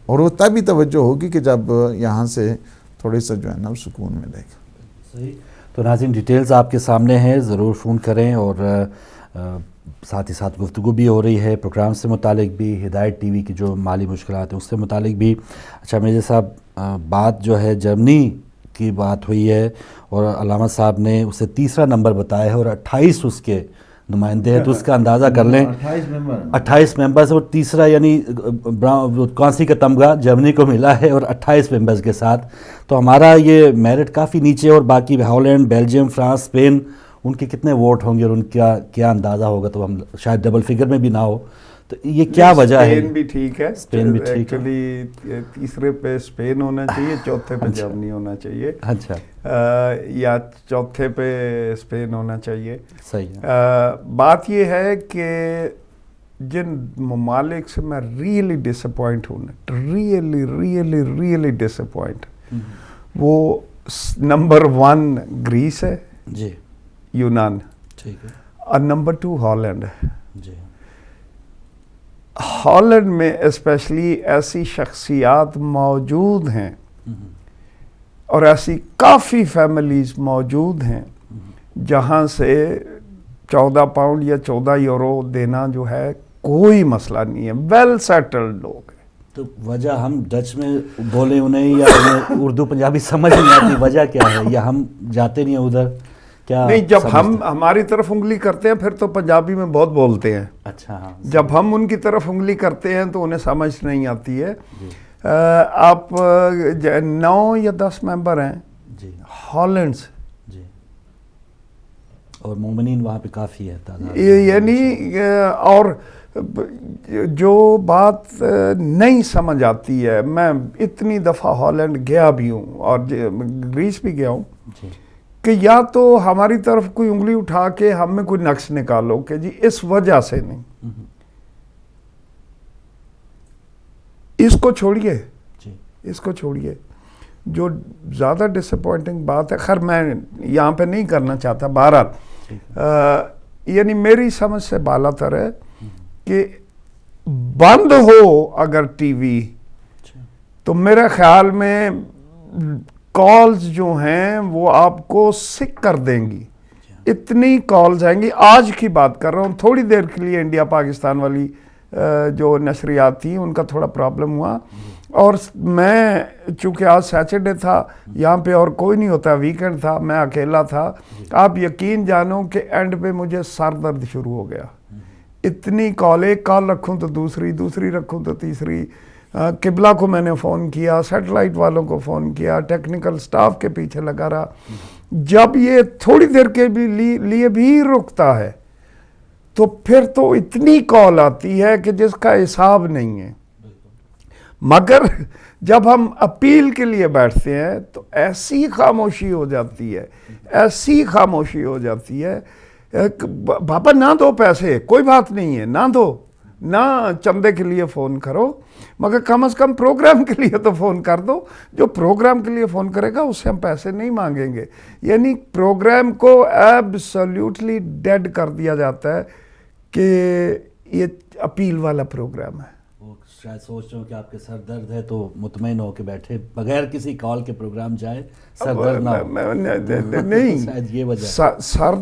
اور وہ تبھی توجہ ہوگی کہ جب یہاں سے تھوڑی سا جو ہے نا سکون ملے گا. صحیح. تو ناظرین ڈیٹیلز آپ کے سامنے ہیں، ضرور فون کریں، اور ساتھ ہی ساتھ گفتگو بھی ہو رہی ہے پروگرام سے متعلق بھی، ہدایت ٹی وی کی جو مالی مشکلات ہیں اس سے متعلق بھی. اچھا مرزا صاحب، بات جو ہے جرمنی کی بات ہوئی ہے اور علامہ صاحب نے اسے تیسرا نمبر بتایا ہے اور 28 اس کے نمائندے ہیں، تو اس کا اندازہ کر لیں 28 ممبرز، اور تیسرا یعنی کانسی کا تمغہ جرمنی کو ملا ہے اور 28 ممبرز کے ساتھ. تو ہمارا یہ میرٹ کافی نیچے، اور باقی ہالینڈ، بیلجیم، فرانس، اسپین، ان کے کتنے ووٹ ہوں گے اور ان کا کیا اندازہ ہوگا، تو ہم شاید ڈبل فگر میں بھی نہ ہو. تو یہ کیا وجہ ہے؟ اسپین بھی ٹھیک ہے، اسپین بھی ٹھیک ہے. ایکچولی تیسرے پہ اسپین ہونا چاہیے، چوتھے پہ جرمنی ہونا چاہیے. اچھا. یا چوتھے پہ اسپین ہونا چاہیے. صحیح. بات یہ ہے کہ جن ممالک سے میں ریئلی ڈس اپوائنٹ ہوں، ریئلی ڈس اپوائنٹ، وہ نمبر 1 گریس ہے جی، یونان، ٹھیک ہے، اور نمبر 2 ہالینڈ ہے. جی. ہالینڈ میں اسپیشلی ایسی شخصیات موجود ہیں اور ایسی کافی فیملیز موجود ہیں جہاں سے 14 پاؤنڈ یا 14 یورو دینا جو ہے کوئی مسئلہ نہیں ہے، ویل سیٹلڈ لوگ ہیں. تو وجہ ہم ڈچ میں بولیں انہیں یا انہیں اردو پنجابی سمجھ نہیں آتی، وجہ کیا ہے؟ یا ہم جاتے نہیں ہیں ادھر؟ کیا نہیں، جب ہم ہماری طرف انگلی کرتے ہیں پھر تو پنجابی میں بہت بولتے ہیں. اچھا. ہاں. جب ہم ان کی طرف انگلی کرتے ہیں تو انہیں سمجھ نہیں آتی ہے. آپ 9 یا 10 ممبر ہیں جی ہالینڈ سے. جی. اور مومنین وہاں پہ کافی ہے تعداد. یعنی اور جو بات نہیں سمجھ آتی ہے، میں اتنی دفعہ ہالینڈ گیا بھی ہوں اور گریس بھی گیا ہوں، جی، کہ یا تو ہماری طرف کوئی انگلی اٹھا کے ہم میں کوئی نقص نکالو کہ جی اس وجہ سے نہیں، اس کو چھوڑیے، اس کو چھوڑیے. جو زیادہ ڈس اپوائنٹنگ بات ہے، خیر میں یہاں پہ نہیں کرنا چاہتا، بہرحال یعنی میری سمجھ سے بالا تر ہے کہ بند ہو اگر ٹی وی تو میرے خیال میں کالز جو ہیں وہ آپ کو سک کر دیں گی. اتنی کالز آئیں گی. آج کی بات کر رہا ہوں، تھوڑی دیر کے لیے انڈیا پاکستان والی جو نشریات تھیں ان کا تھوڑا پرابلم ہوا، اور میں چونکہ آج سیچرڈے تھا، یہاں پہ اور کوئی نہیں ہوتا، ویکنڈ تھا، میں اکیلا تھا، آپ یقین جانو کہ اینڈ پہ مجھے سر درد شروع ہو گیا. اتنی کال، ایک کال رکھوں تو دوسری رکھوں تو تیسری. قبلہ کو میں نے فون کیا، سیٹلائٹ والوں کو فون کیا، ٹیکنیکل سٹاف کے پیچھے لگا رہا. جب یہ تھوڑی دیر کے لیے بھی رکتا ہے تو پھر تو اتنی کال آتی ہے کہ جس کا حساب نہیں ہے. مگر جب ہم اپیل کے لیے بیٹھتے ہیں تو ایسی خاموشی ہو جاتی ہے، ایسی خاموشی ہو جاتی ہے. بابا نہ دو پیسے، کوئی بات نہیں ہے، نہ دو، نہ چندے کے لیے فون کرو، مگر کم از کم پروگرام کے لیے تو فون کر دو. جو پروگرام کے لیے فون کرے گا اس سے ہم پیسے نہیں مانگیں گے. یعنی پروگرام کو ایبسلیوٹلی ڈیڈ کر دیا جاتا ہے کہ یہ اپیل والا پروگرام ہے. شاید سوچ رہے ہو کہ آپ کے سر درد ہے تو مطمئن ہو کے بیٹھے بغیر کسی کال کے پروگرام جائے، سر درد نہ ہو. نہیں، شاید یہ وجہ سر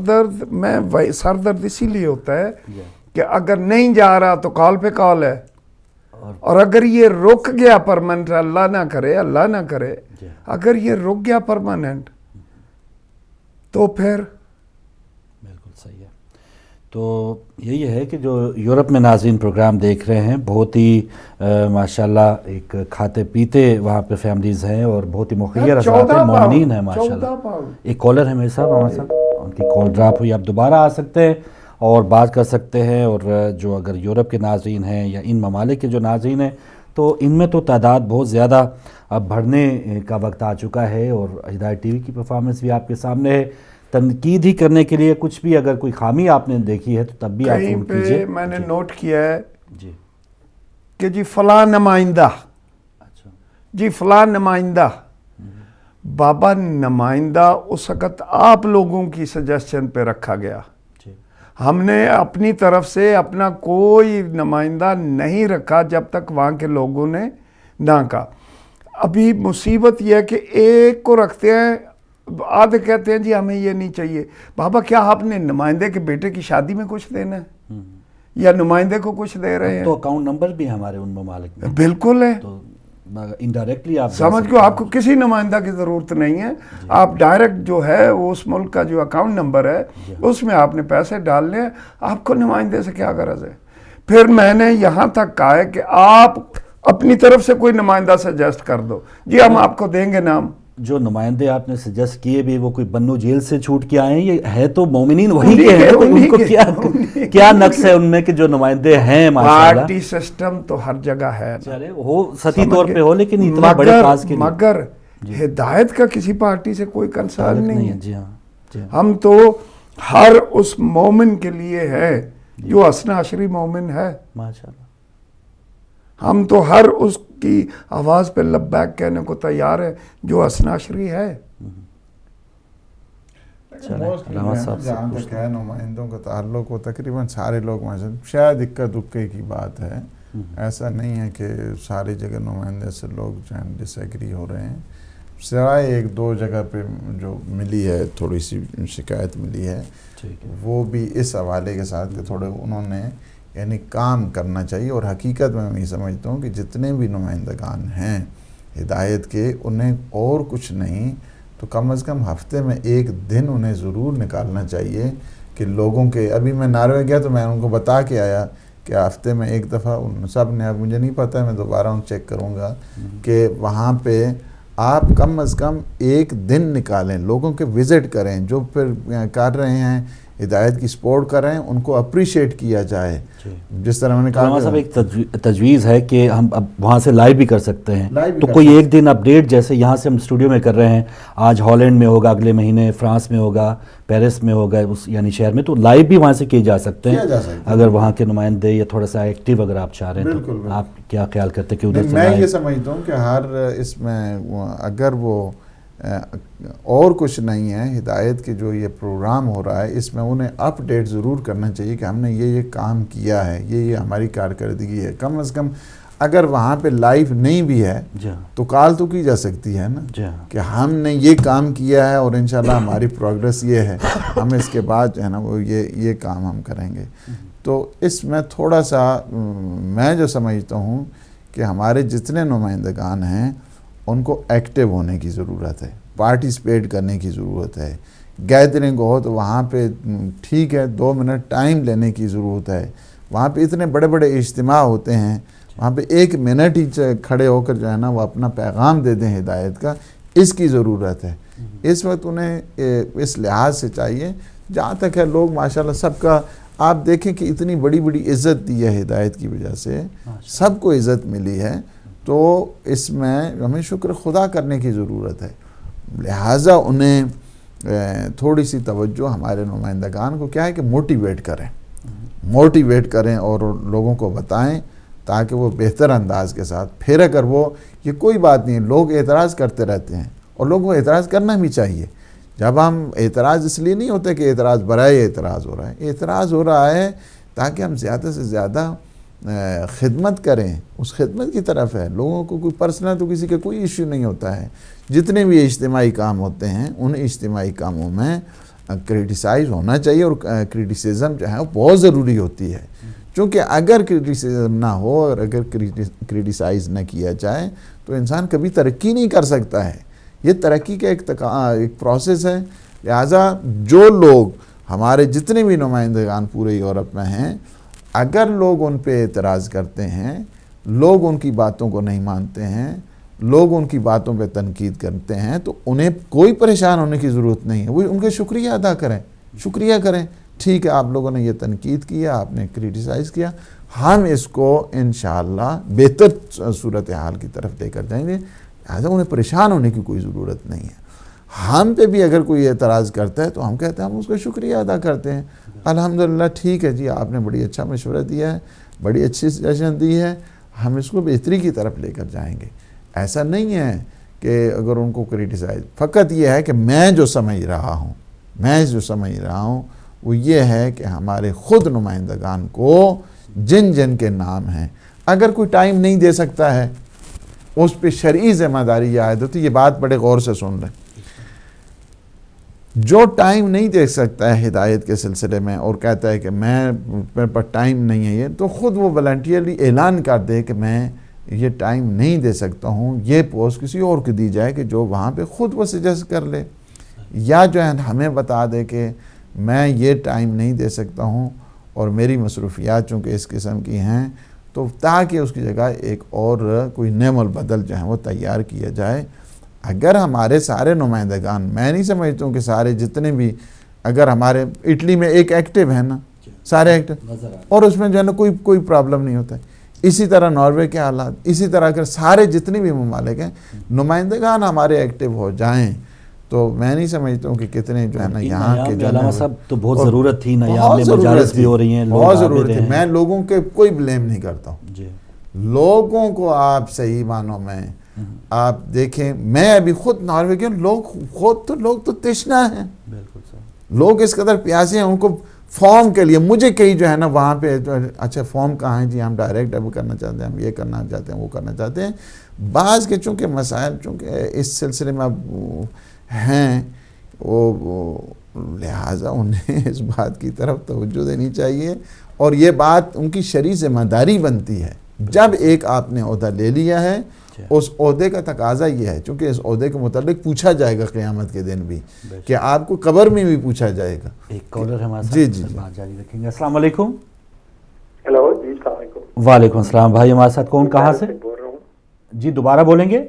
درد اسی لیے ہوتا ہے کہ اگر نہیں جا رہا تو کال پہ کال ہے، اور اگر یہ رک گیا پرماننٹ، اللہ نہ کرے اگر یہ رک گیا پرماننٹ تو پھر بالکل صحیح ہے. تو یہی ہے کہ جو یورپ میں ناظرین پروگرام دیکھ رہے ہیں، بہت ہی ماشاءاللہ ایک کھاتے پیتے وہاں پہ فیملیز ہیں اور بہت ہی مخیر افراد ہیں، مومنین ہیں ماشاءاللہ. ایک کالر ہے میرے صاحب، ہمارے صاحب، ان کی کال ڈراپ ہوئی، آپ دوبارہ آ سکتے ہیں اور بات کر سکتے ہیں. اور جو اگر یورپ کے ناظرین ہیں یا ان ممالک کے جو ناظرین ہیں تو ان میں تو تعداد بہت زیادہ اب بڑھنے کا وقت آ چکا ہے. اور ہدایت ٹی وی کی پرفارمنس بھی آپ کے سامنے ہے. تنقید ہی کرنے کے لیے کچھ بھی اگر کوئی خامی آپ نے دیکھی ہے تو تب بھی آپ فون کیجئے. کہیں پہ میں نے نوٹ کیا ہے کہ جی فلاں نمائندہ، جی فلاں نمائندہ. بابا نمائندہ اس وقت آپ لوگوں کی سجیشن پہ رکھا گیا. ہم نے اپنی طرف سے اپنا کوئی نمائندہ نہیں رکھا جب تک وہاں کے لوگوں نے نہ کہا. ابھی مصیبت یہ ہے کہ ایک کو رکھتے ہیں، آدھے کہتے ہیں جی ہمیں یہ نہیں چاہیے. بابا کیا آپ نے نمائندے کے بیٹے کی شادی میں کچھ دینا ہے یا نمائندے کو کچھ دے رہے ہیں؟ تو اکاؤنٹ نمبر بھی ہمارے ان ممالک میں بالکل ہے. تو انڈائریکٹلی آپ سمجھ کو آپ کو کسی نمائندہ کی ضرورت نہیں ہے. آپ ڈائریکٹ جو ہے اس ملک کا جو اکاؤنٹ نمبر ہے اس میں آپ نے پیسے ڈالنے ہیں. آپ کو نمائندے سے کیا غرض ہے؟ پھر میں نے یہاں تک کہا ہے کہ آپ اپنی طرف سے کوئی نمائندہ سجیسٹ کر دو، جی ہم آپ کو دیں گے نام. جو نمائندے آپ نے سجیسٹ کیے بھی وہ کوئی بنو جیل سے چھوٹ کے آئے ہیں، یہ ہے تو مومنین وہی کے ہیں. ان کو کیا نقص ہے ان میں کہ جو نمائندے ہیں ماشاءاللہ؟ پارٹی سسٹم تو ہر جگہ ہے، چلے وہ سطحی طور پہ ہو، لیکن اتنا بڑے کاز کے لیے مگر ہدایت کا کسی پارٹی سے کوئی کنسرن نہیں ہے. جی ہاں، ہم تو ہر اس مومن کے لیے ہے جو اثنا عشری مومن ہے ماشاءاللہ. ہم تو ہر اس کی آواز پہ لبیک کہنے کو تیار ہے جو اثنا عشری ہے. جہاں تک ہے نمائندوں کا تعلق، وہ تقریباً سارے لوگ شاید اکا دکے کی بات ہے. ایسا نہیں ہے کہ ساری جگہ نمائندے سے لوگ جو ہیں ڈس ایگری ہو رہے ہیں. سوائے ایک دو جگہ پہ جو ملی ہے، تھوڑی سی شکایت ملی ہے، وہ بھی اس حوالے کے ساتھ کہ تھوڑے انہوں نے یعنی کام کرنا چاہیے. اور حقیقت میں یہ سمجھتا ہوں کہ جتنے بھی نمائندگان ہیں ہدایت کے، انہیں اور کچھ نہیں تو کم از کم ہفتے میں ایک دن انہیں ضرور نکالنا چاہیے کہ لوگوں کے. ابھی میں ناروے گیا تو میں ان کو بتا کے آیا کہ ہفتے میں ایک دفعہ ان سب نے، اب مجھے نہیں پتہ ہے، میں دوبارہ ان چیک کروں گا کہ وہاں پہ آپ کم از کم ایک دن نکالیں، لوگوں کے وزٹ کریں، جو پھر کر رہے ہیں ہدایت کی سپورٹ کر رہے ہیں ان کو اپریشیٹ کیا جائے. جس طرح میں نے کہا صاحب ایک تجویز ہے کہ ہم اب وہاں سے لائیو بھی کر سکتے ہیں. تو کوئی ایک دن اپڈیٹ جیسے یہاں سے ہم اسٹوڈیو میں کر رہے ہیں، آج ہالینڈ میں ہوگا، اگلے مہینے فرانس میں ہوگا، پیرس میں ہوگا، اس یعنی شہر میں، تو لائیو بھی وہاں سے کیے جا سکتے ہیں اگر وہاں کے نمائندے یا تھوڑا سا ایکٹیو اگر آپ چاہ رہے ہیں. تو آپ کیا خیال کرتے ہیں کہ ادھر سے میں یہ سمجھتا ہوں کہ ہر اس میں اگر وہ اور کچھ نہیں ہے، ہدایت کے جو یہ پروگرام ہو رہا ہے اس میں انہیں اپ ڈیٹ ضرور کرنا چاہیے کہ ہم نے یہ کام کیا ہے، یہ ہماری کارکردگی ہے. کم از کم اگر وہاں پہ لائیو نہیں بھی ہے تو کال تو کی جا سکتی ہے نا کہ ہم نے یہ کام کیا ہے اور انشاءاللہ ہماری پروگریس یہ ہے، ہم اس کے بعد جو ہے نا وہ یہ کام ہم کریں گے. تو اس میں تھوڑا سا میں جو سمجھتا ہوں کہ ہمارے جتنے نمائندگان ہیں ان کو ایکٹیو ہونے کی ضرورت ہے، پارٹیسپیٹ کرنے کی ضرورت ہے. گیدرنگ ہو تو وہاں پہ ٹھیک ہے 2 منٹ ٹائم لینے کی ضرورت ہے. وہاں پہ اتنے بڑے بڑے اجتماع ہوتے ہیں، وہاں پہ 1 منٹ ہی کھڑے ہو کر جو ہے نا وہ اپنا پیغام دے دیں ہدایت کا، اس کی ضرورت ہے. اس وقت انہیں اس لحاظ سے چاہیے، جہاں تک ہے لوگ ماشاءاللہ سب کا آپ دیکھیں کہ اتنی بڑی بڑی عزت دی ہے ہدایت کی وجہ سے، سب کو عزت ملی ہے، تو اس میں ہمیں شکر خدا کرنے کی ضرورت ہے. لہٰذا انہیں تھوڑی سی توجہ ہمارے نمائندگان کو کیا ہے کہ موٹیویٹ کریں اور لوگوں کو بتائیں تاکہ وہ بہتر انداز کے ساتھ. پھر اگر وہ یہ کوئی بات نہیں، لوگ اعتراض کرتے رہتے ہیں اور لوگوں کو اعتراض کرنا بھی چاہیے. جب ہم اعتراض اس لیے نہیں ہوتے کہ اعتراض برائے اعتراض ہو رہا ہے، اعتراض ہو رہا ہے تاکہ ہم زیادہ سے زیادہ خدمت کریں، اس خدمت کی طرف ہے. لوگوں کو کوئی پرسنل تو کسی کا کوئی ایشو نہیں ہوتا ہے. جتنے بھی اجتماعی کام ہوتے ہیں ان اجتماعی کاموں میں کریٹیسائز ہونا چاہیے، اور کریٹیسزم جو ہے وہ بہت ضروری ہوتی ہے. چونکہ اگر کریٹیسزم نہ ہو اور اگر کریٹیسائز نہ کیا جائے تو انسان کبھی ترقی نہیں کر سکتا ہے. یہ ترقی کا ایک پروسیس ہے. لہٰذا جو لوگ ہمارے جتنے بھی نمائندگان پورے یورپ میں ہیں، اگر لوگ ان پہ اعتراض کرتے ہیں، لوگ ان کی باتوں کو نہیں مانتے ہیں، لوگ ان کی باتوں پہ تنقید کرتے ہیں، تو انہیں کوئی پریشان ہونے کی ضرورت نہیں ہے. وہ ان کے شکریہ ادا کریں، شکریہ کریں. ٹھیک ہے آپ لوگوں نے یہ تنقید کیا، آپ نے کریٹیسائز کیا، ہم اس کو انشاءاللہ بہتر صورتحال کی طرف لے کر جائیں گے. لہٰذا انہیں پریشان ہونے کی کوئی ضرورت نہیں ہے. ہم پہ بھی اگر کوئی اعتراض کرتا ہے تو ہم کہتے ہیں ہم اس کا شکریہ ادا کرتے ہیں، الحمدللہ ٹھیک ہے جی آپ نے بڑی اچھا مشورہ دیا ہے، بڑی اچھی سجیشن دی ہے، ہم اس کو بہتری کی طرف لے کر جائیں گے. ایسا نہیں ہے کہ اگر ان کو کریٹیسائز، فقط یہ ہے کہ میں جو سمجھ رہا ہوں وہ یہ ہے کہ ہمارے خود نمائندگان کو جن جن کے نام ہیں، اگر کوئی ٹائم نہیں دے سکتا ہے اس پہ شرعی ذمہ داری عائد ہوتی ہے. یہ بات بڑے غور سے سن لیں. جو ٹائم نہیں دے سکتا ہے ہدایت کے سلسلے میں اور کہتا ہے کہ میرے پاس ٹائم نہیں ہے، یہ تو خود وہ والنٹیئرلی اعلان کر دے کہ میں یہ ٹائم نہیں دے سکتا ہوں، یہ پوسٹ کسی اور کو دی جائے کہ جو وہاں پہ خود وہ سجیسٹ کر لے، یا جو ہے ہمیں بتا دے کہ میں یہ ٹائم نہیں دے سکتا ہوں اور میری مصروفیات چونکہ اس قسم کی ہیں، تو تاکہ اس کی جگہ ایک اور کوئی نعم البدل جو ہے وہ تیار کیا جائے. اگر ہمارے سارے نمائندگان، میں نہیں سمجھتا ہوں کہ سارے جتنے بھی، اگر ہمارے اٹلی میں ایک ایکٹیو ہے نا، سارے ایکٹیو، اور اس میں جو ہے نا کوئی پرابلم نہیں ہوتا ہے. اسی طرح ناروے کے حالات، اسی طرح اگر سارے جتنے بھی ممالک ہیں نمائندگان ہمارے ایکٹیو ہو جائیں تو میں نہیں سمجھتا ہوں کہ کتنے جو ہے نا یہاں کے جو علامہ صاحب تو بہت ضرورت تھی، نیام میں مجالس بھی ہو رہی ہیں، بہت ضرورت تھی. میں لوگوں کے کوئی بلیم نہیں کرتا ہوں جی. لوگوں کو آپ صحیح معنوں میں آپ دیکھیں، میں ابھی خود ناروے کے لوگ تو تشنا ہیں، لوگ اس قدر پیاسے ہیں، ان کو فارم کے لیے مجھے کہیں جو ہے نا وہاں پہ اچھا فارم کہاں ہیں جی، ہم ڈائریکٹ اب کرنا چاہتے ہیں، ہم یہ کرنا چاہتے ہیں، وہ کرنا چاہتے ہیں. بعض کے چونکہ مسائل چونکہ اس سلسلے میں اب ہیں، وہ لہٰذا انہیں اس بات کی طرف توجہ دینی چاہیے، اور یہ بات ان کی شرعی ذمہ داری بنتی ہے. جب ایک آپ نے عہدہ لے لیا ہے، اس عہدے کا تقاضا یہ ہے، چونکہ اس عہدے کے متعلق پوچھا جائے گا قیامت کے دن بھی، کہ آپ کو قبر میں بھی پوچھا جائے گا. ایک کالر ہمارے ساتھ، جی بات جاری رکھیں گے. السلام علیکم. ہیلو جی السلام علیکم. وعلیکم السلام. بھائی ہمارے ساتھ کون، کہاں سے بول رہا ہوں؟ جی دوبارہ بولیں گے.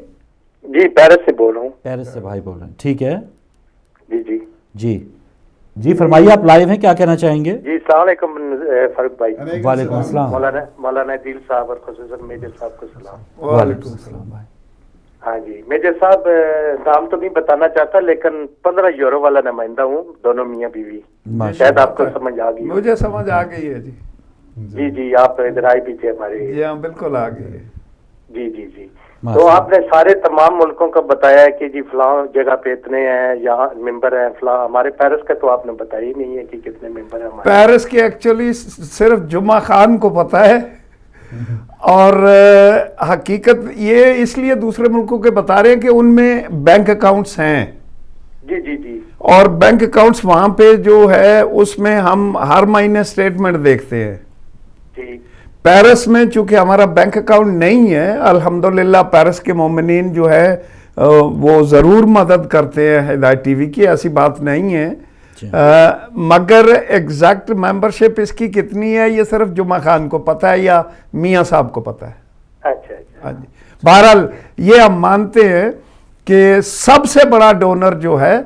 جی پیرس سے بول رہا ہوں. پیرس سے بھائی بول رہے ہیں، ٹھیک ہے جی جی فرمائیے، آپ لائیو ہیں، کیا کہنا چاہیں گے؟ جی السلام علیکم فاروق بھائی. وعلیکم السلام. مولانا دل صاحب اور خصوصاً میجر صاحب کو سلام. وعلیکم السلام بھائی. ہاں جی میجر صاحب، نام تو نہیں بتانا چاہتا لیکن 15 یورو والا نمائندہ ہوں، دونوں میاں بیوی. شاید آپ کو سمجھ آ گئی. مجھے سمجھ آ گئی ہے جی. جی آپ ادھر آئے پیچھے ہمارے. جی ہاں بالکل آ گئی ہے. جی تو آپ نے سارے تمام ملکوں کا بتایا ہے کہ جی فلاں جگہ پہ اتنے ہیں، یہاں ممبر ہیں فلاں. ہمارے پیرس کا تو آپ نے بتایا ہی نہیں ہے کہ کتنے ممبر ہیں ہمارے. پیرس کے ایکچولی صرف جمعہ خان کو پتہ ہے، اور حقیقت یہ اس لیے دوسرے ملکوں کے بتا رہے ہیں کہ ان میں بینک اکاؤنٹس ہیں. جی اور بینک اکاؤنٹس وہاں پہ جو ہے اس میں ہم ہر مہینے اسٹیٹمنٹ دیکھتے ہیں. پیرس میں چونکہ ہمارا بینک اکاؤنٹ نہیں ہے، الحمدللہ پیرس کے مومنین جو ہے وہ ضرور مدد کرتے ہیں ہدایت ٹی وی کی، ایسی بات نہیں ہے. مگر ایگزیکٹ ممبرشپ اس کی کتنی ہے یہ صرف جمعہ خان کو پتہ ہے یا میاں صاحب کو پتہ ہے. اچھا. بہرحال یہ ہم مانتے ہیں کہ سب سے بڑا ڈونر جو ہے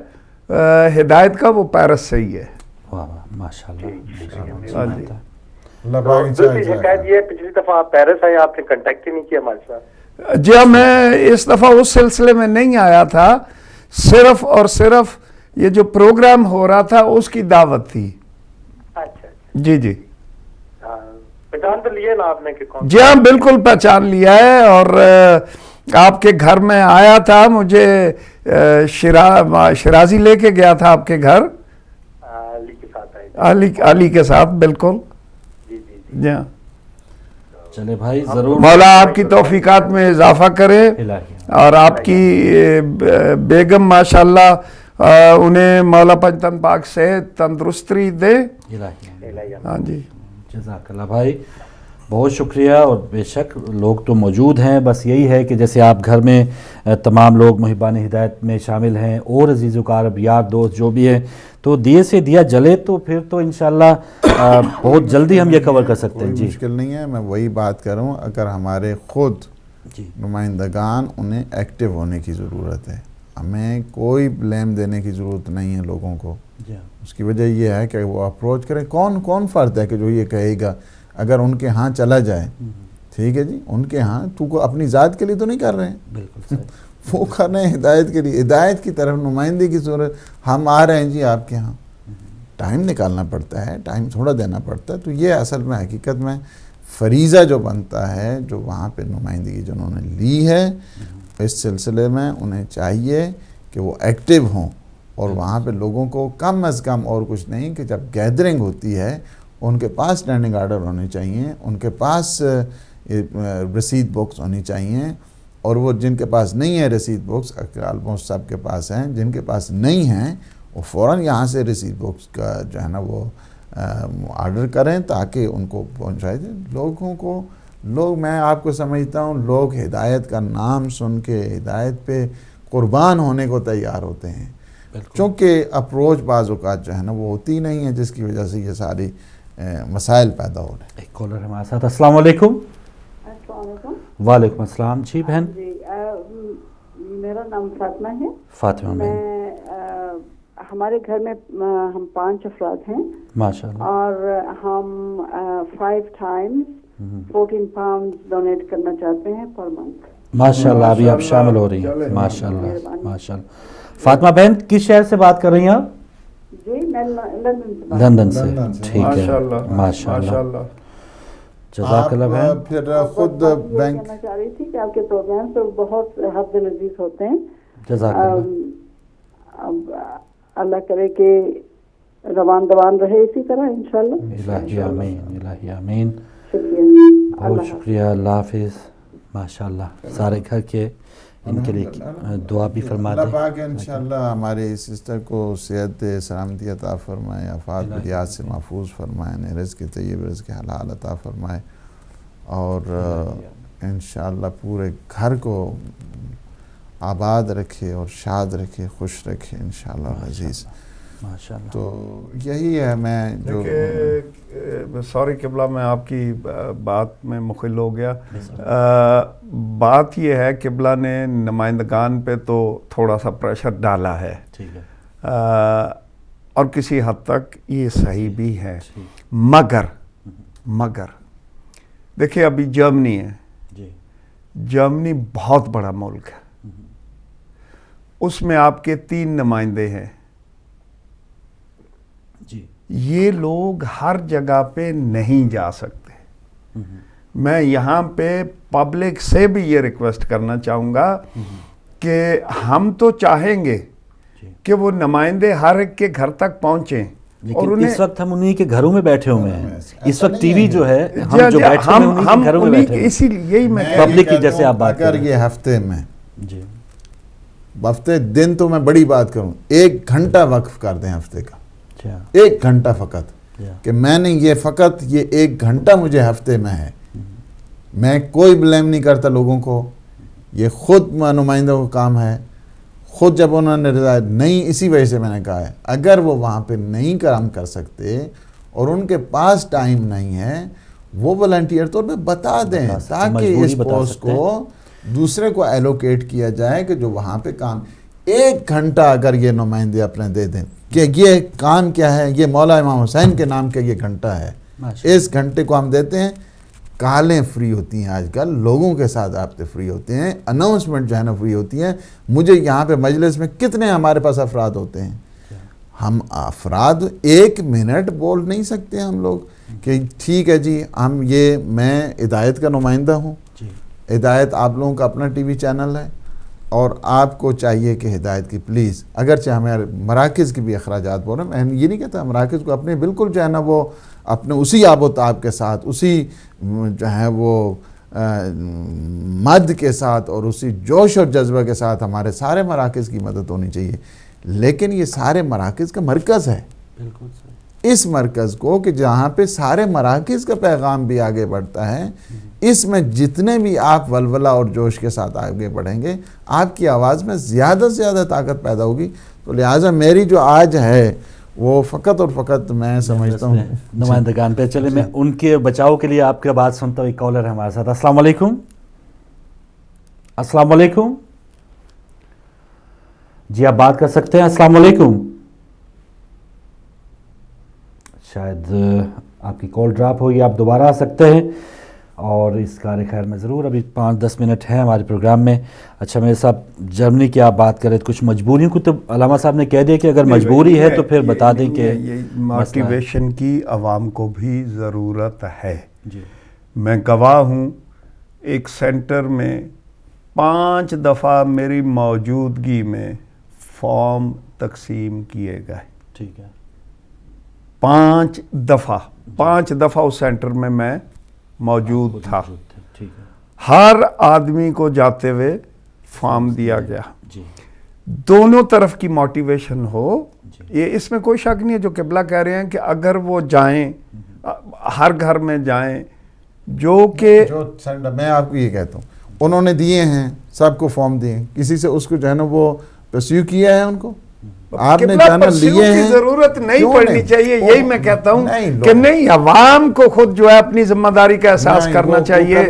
ہدایت کا وہ پیرس سے ہی ہے. دوسری شکایت یہ ہے پچھلی دفعہ آپ پیرس آئے، آپ نے کنٹیکٹ ہی نہیں کیا ہمارے ساتھ. جی ہاں، میں اس دفعہ اس سلسلے میں نہیں آیا تھا، صرف اور صرف یہ جو پروگرام ہو رہا تھا اس کی دعوت تھی. اچھا. جی پہچان تو لیا نا آپ نے کہ کون؟ جی ہاں بالکل پہچان لیا ہے، اور آپ کے گھر میں آیا تھا، مجھے شرازی لے کے گیا تھا آپ کے گھر. علی کے ساتھ آئے. علی کے ساتھ بالکل. جی ہاں. چلے بھائی ضرور مولا آپ کی توفیقات میں اضافہ کرے، اور آپ کی بیگم ماشاءاللہ انہیں مولا پنجتن پاک سے تندرستی دے. ہاں جی جزاک اللہ بھائی، بہت شکریہ. اور بے شک لوگ تو موجود ہیں، بس یہی ہے کہ جیسے آپ گھر میں تمام لوگ محبان ہدایت میں شامل ہیں اور عزیز و اقارب یار دوست جو بھی ہیں، تو دیے سے دیا جلے تو پھر تو انشاءاللہ بہت جلدی ہم یہ کور کر سکتے ہیں. جی مشکل نہیں ہے. میں وہی بات کر رہا ہوں، اگر ہمارے خود نمائندگان انہیں ایکٹیو ہونے کی ضرورت ہے، ہمیں کوئی بلیم دینے کی ضرورت نہیں ہے لوگوں کو. اس کی وجہ یہ ہے کہ وہ اپروچ کریں. کون فرد ہے کہ جو یہ کہے گا اگر ان کے ہاں چلا جائے، ٹھیک ہے جی، ان کے ہاں تو کو اپنی ذات کے لیے تو نہیں کر رہے ہیں، بالکل وہ کر رہے ہیں ہدایت کے لیے، ہدایت کی طرف نمائندگی کی ضرورت. ہم آ رہے ہیں جی آپ کے ہاں، ٹائم نکالنا پڑتا ہے، ٹائم تھوڑا دینا پڑتا ہے. تو یہ اصل میں حقیقت میں فریضہ جو بنتا ہے، جو وہاں پہ نمائندگی جنہوں نے لی ہے اس سلسلے میں، انہیں چاہیے کہ وہ ایکٹیو ہوں، اور وہاں پہ لوگوں کو کم از کم اور کچھ نہیں کہ جب گیدرنگ ہوتی ہے ان کے پاس اسٹینڈنگ آرڈر ہونے چاہیے، ان کے پاس رسید بکس ہونی چاہیے. اور وہ جن کے پاس نہیں ہے رسید بکس، آلموسٹ سب کے پاس ہیں، جن کے پاس نہیں ہیں وہ فوراً یہاں سے رسید بکس کا جو ہے نا وہ آرڈر کریں تاکہ ان کو پہنچائے جائے. لوگوں کو میں آپ کو سمجھتا ہوں لوگ ہدایت کا نام سن کے ہدایت پہ قربان ہونے کو تیار ہوتے ہیں، چونکہ اپروچ بعض اوقات جو ہے نا وہ ہوتی نہیں ہے، جس کی وجہ سے یہ ساری مسائل پیدا ہو رہے ہیں. ایک کالر ہمارے ساتھ. السلام علیکم. السلام علیکم. وعلیکم السلام. جی بہن. جی میرا نام فاطمہ ہے. فاطمہ میں ہمارے گھر میں ہم 5 افراد ہیں ماشاءاللہ، اور ہم 5 times 14 pounds ڈونیٹ کرنا چاہتے ہیں پر منتھ. ماشاءاللہ ابھی آپ شامل ہو رہی ہیں. ماشاءاللہ ماشاءاللہ. فاطمہ بہن کس شہر سے بات کر رہی ہیں آپ؟ جی میں لندن سے. ٹھیک ہے ماشاءاللہ. جزاک اللہ بہن. پھر خود بینک کہنا چاہ رہی تھی کہ آپ کے پروگرام تو بہت حد لذیذ ہوتے ہیں. جزاک اللہ. اب اللہ کرے کہ روان دوان رہے اسی طرح انشاءاللہ. الہی آمین، الہی آمین. شکریہ. بہت شکریہ. اللہ حافظ. ماشاءاللہ سارے گھر کے ان کے لیے دعا بھی فرما دیں. اللہ پاک انشاءاللہ ہمارے سسٹر کو صحت دے، سلامتی عطا فرمائے، آفات بدیات سے محفوظ فرمائے، انہیں رزق طیب، رزق حلال عطا فرمائے، اور انشاءاللہ پورے گھر کو آباد رکھے اور شاد رکھے، خوش رکھے انشاءاللہ العزیز. ماشاءاللہ. تو یہی ہے. میں جو سوری قبلہ میں آپ کی بات میں مخل ہو گیا. بات یہ ہے قبلہ نے نمائندگان پہ تو تھوڑا سا پریشر ڈالا ہے، ٹھیک ہے، اور کسی حد تک یہ صحیح بھی ہے. مگر دیکھیں ابھی جرمنی ہے، جرمنی بہت بڑا ملک ہے، اس میں آپ کے 3 نمائندے ہیں. یہ لوگ ہر جگہ پہ نہیں جا سکتے. میں یہاں پہ پبلک سے بھی یہ ریکویسٹ کرنا چاہوں گا کہ ہم تو چاہیں گے کہ وہ نمائندے ہر ایک کے گھر تک پہنچیں، لیکن اس وقت ہم انہی کے گھروں میں بیٹھے ہوئے ہیں. اس وقت ٹی وی جو ہے ہم جو بیٹھے ہیں انہی کے گھروں میں بیٹھے ہیں. اسی لیے یہی میں پبلک کی جیسے آپ بات اگر یہ ہفتے میں ہفتے دن تو میں بڑی بات کروں, 1 گھنٹہ وقف کر دیں ہفتے کا, 1 گھنٹہ فقط, کہ میں نے یہ فقط یہ 1 گھنٹہ مجھے ہفتے میں ہے. میں کوئی بلیم نہیں کرتا لوگوں کو, یہ خود نمائندوں کا کام ہے. خود جب انہوں نے رضایت نہیں, اسی وجہ سے میں نے کہا ہے اگر وہ وہاں پہ نہیں کام کر سکتے اور ان کے پاس ٹائم نہیں ہے, وہ والنٹیئر طور پہ بتا دیں تاکہ اس پوسٹ کو دوسرے کو ایلوکیٹ کیا جائے کہ جو وہاں پہ کام. 1 گھنٹہ اگر یہ نمائندے اپنے دے دیں کہ یہ کام کیا ہے, یہ مولا امام حسین کے نام کا یہ گھنٹہ ہے, اس گھنٹے کو ہم دیتے ہیں. کالیں فری ہوتی ہیں آج کل, لوگوں کے ساتھ رابطے فری ہوتے ہیں, اناؤنسمنٹ جو ہے نا فری ہوتی ہیں. مجھے یہاں پہ مجلس میں کتنے ہمارے پاس افراد ہوتے ہیں, ہم افراد 1 منٹ بول نہیں سکتے ہم لوگ کہ ٹھیک ہے جی ہم یہ, میں ہدایت کا نمائندہ ہوں, ہدایت آپ لوگوں کا اپنا ٹی وی چینل ہے اور آپ کو چاہیے کہ ہدایت کی پلیز, اگرچہ ہمیں مراکز کی بھی اخراجات بول رہے ہیں, میں یہ نہیں کہتا مراکز کو اپنے بالکل جو ہے نا وہ اپنے اسی آب و تاب کے ساتھ, اسی جو ہے وہ مد کے ساتھ اور اسی جوش اور جذبہ کے ساتھ ہمارے سارے مراکز کی مدد ہونی چاہیے. لیکن یہ سارے مراکز کا مرکز ہے, اس مرکز کو کہ جہاں پہ سارے مراکز کا پیغام بھی آگے بڑھتا ہے, اس میں جتنے بھی آپ ولولہ اور جوش کے ساتھ آگے بڑھیں گے آپ کی آواز میں زیادہ سے زیادہ طاقت پیدا ہوگی. تو لہٰذا میری جو آج ہے وہ فقط اور فقط میں سمجھتا ہوں نمائندگان پہ. چلے میں ان کے بچاؤ کے لیے آپ کی بات سنتا ہوں. ایک کالر ہے ہمارے ساتھ. السلام علیکم. السلام علیکم جی, آپ بات کر سکتے ہیں. السلام علیکم. شاید آپ کی کال ڈراپ ہوئی, آپ دوبارہ آ سکتے ہیں اور اس کار خیر میں ضرور. ابھی 5-10 منٹ ہیں ہمارے پروگرام میں. اچھا میرے صاحب, جرمنی کی آپ بات کریں, کچھ مجبوریوں کو تو علامہ صاحب نے کہہ دیا کہ اگر مجبوری ہے تو پھر بتا دیں کہ موٹیویشن کی عوام کو بھی ضرورت ہے. میں گواہ ہوں, ایک سینٹر میں 5 دفعہ میری موجودگی میں فارم تقسیم کیے گئے. ٹھیک ہے, 5 دفعہ اس سینٹر میں موجود تھا. ہر آدمی کو جاتے ہوئے فارم دیا گیا. دونوں طرف کی موٹیویشن ہو, یہ اس میں کوئی شک نہیں ہے. جو قبلہ کہہ رہے ہیں کہ اگر وہ جائیں, ہر گھر میں جائیں, جو کہ میں آپ کو یہ کہتا ہوں, انہوں نے دیے ہیں سب کو فارم دیے, کسی سے اس کو جو ہے نا وہ پرسیو کیا ہے, ان کو آپ نے جانا لیے ہیں, ضرورت نہیں پڑنی چاہیے. یہی میں کہتا ہوں کہ نہیں, عوام کو خود جو ہے اپنی ذمہ داری کا احساس کرنا چاہیے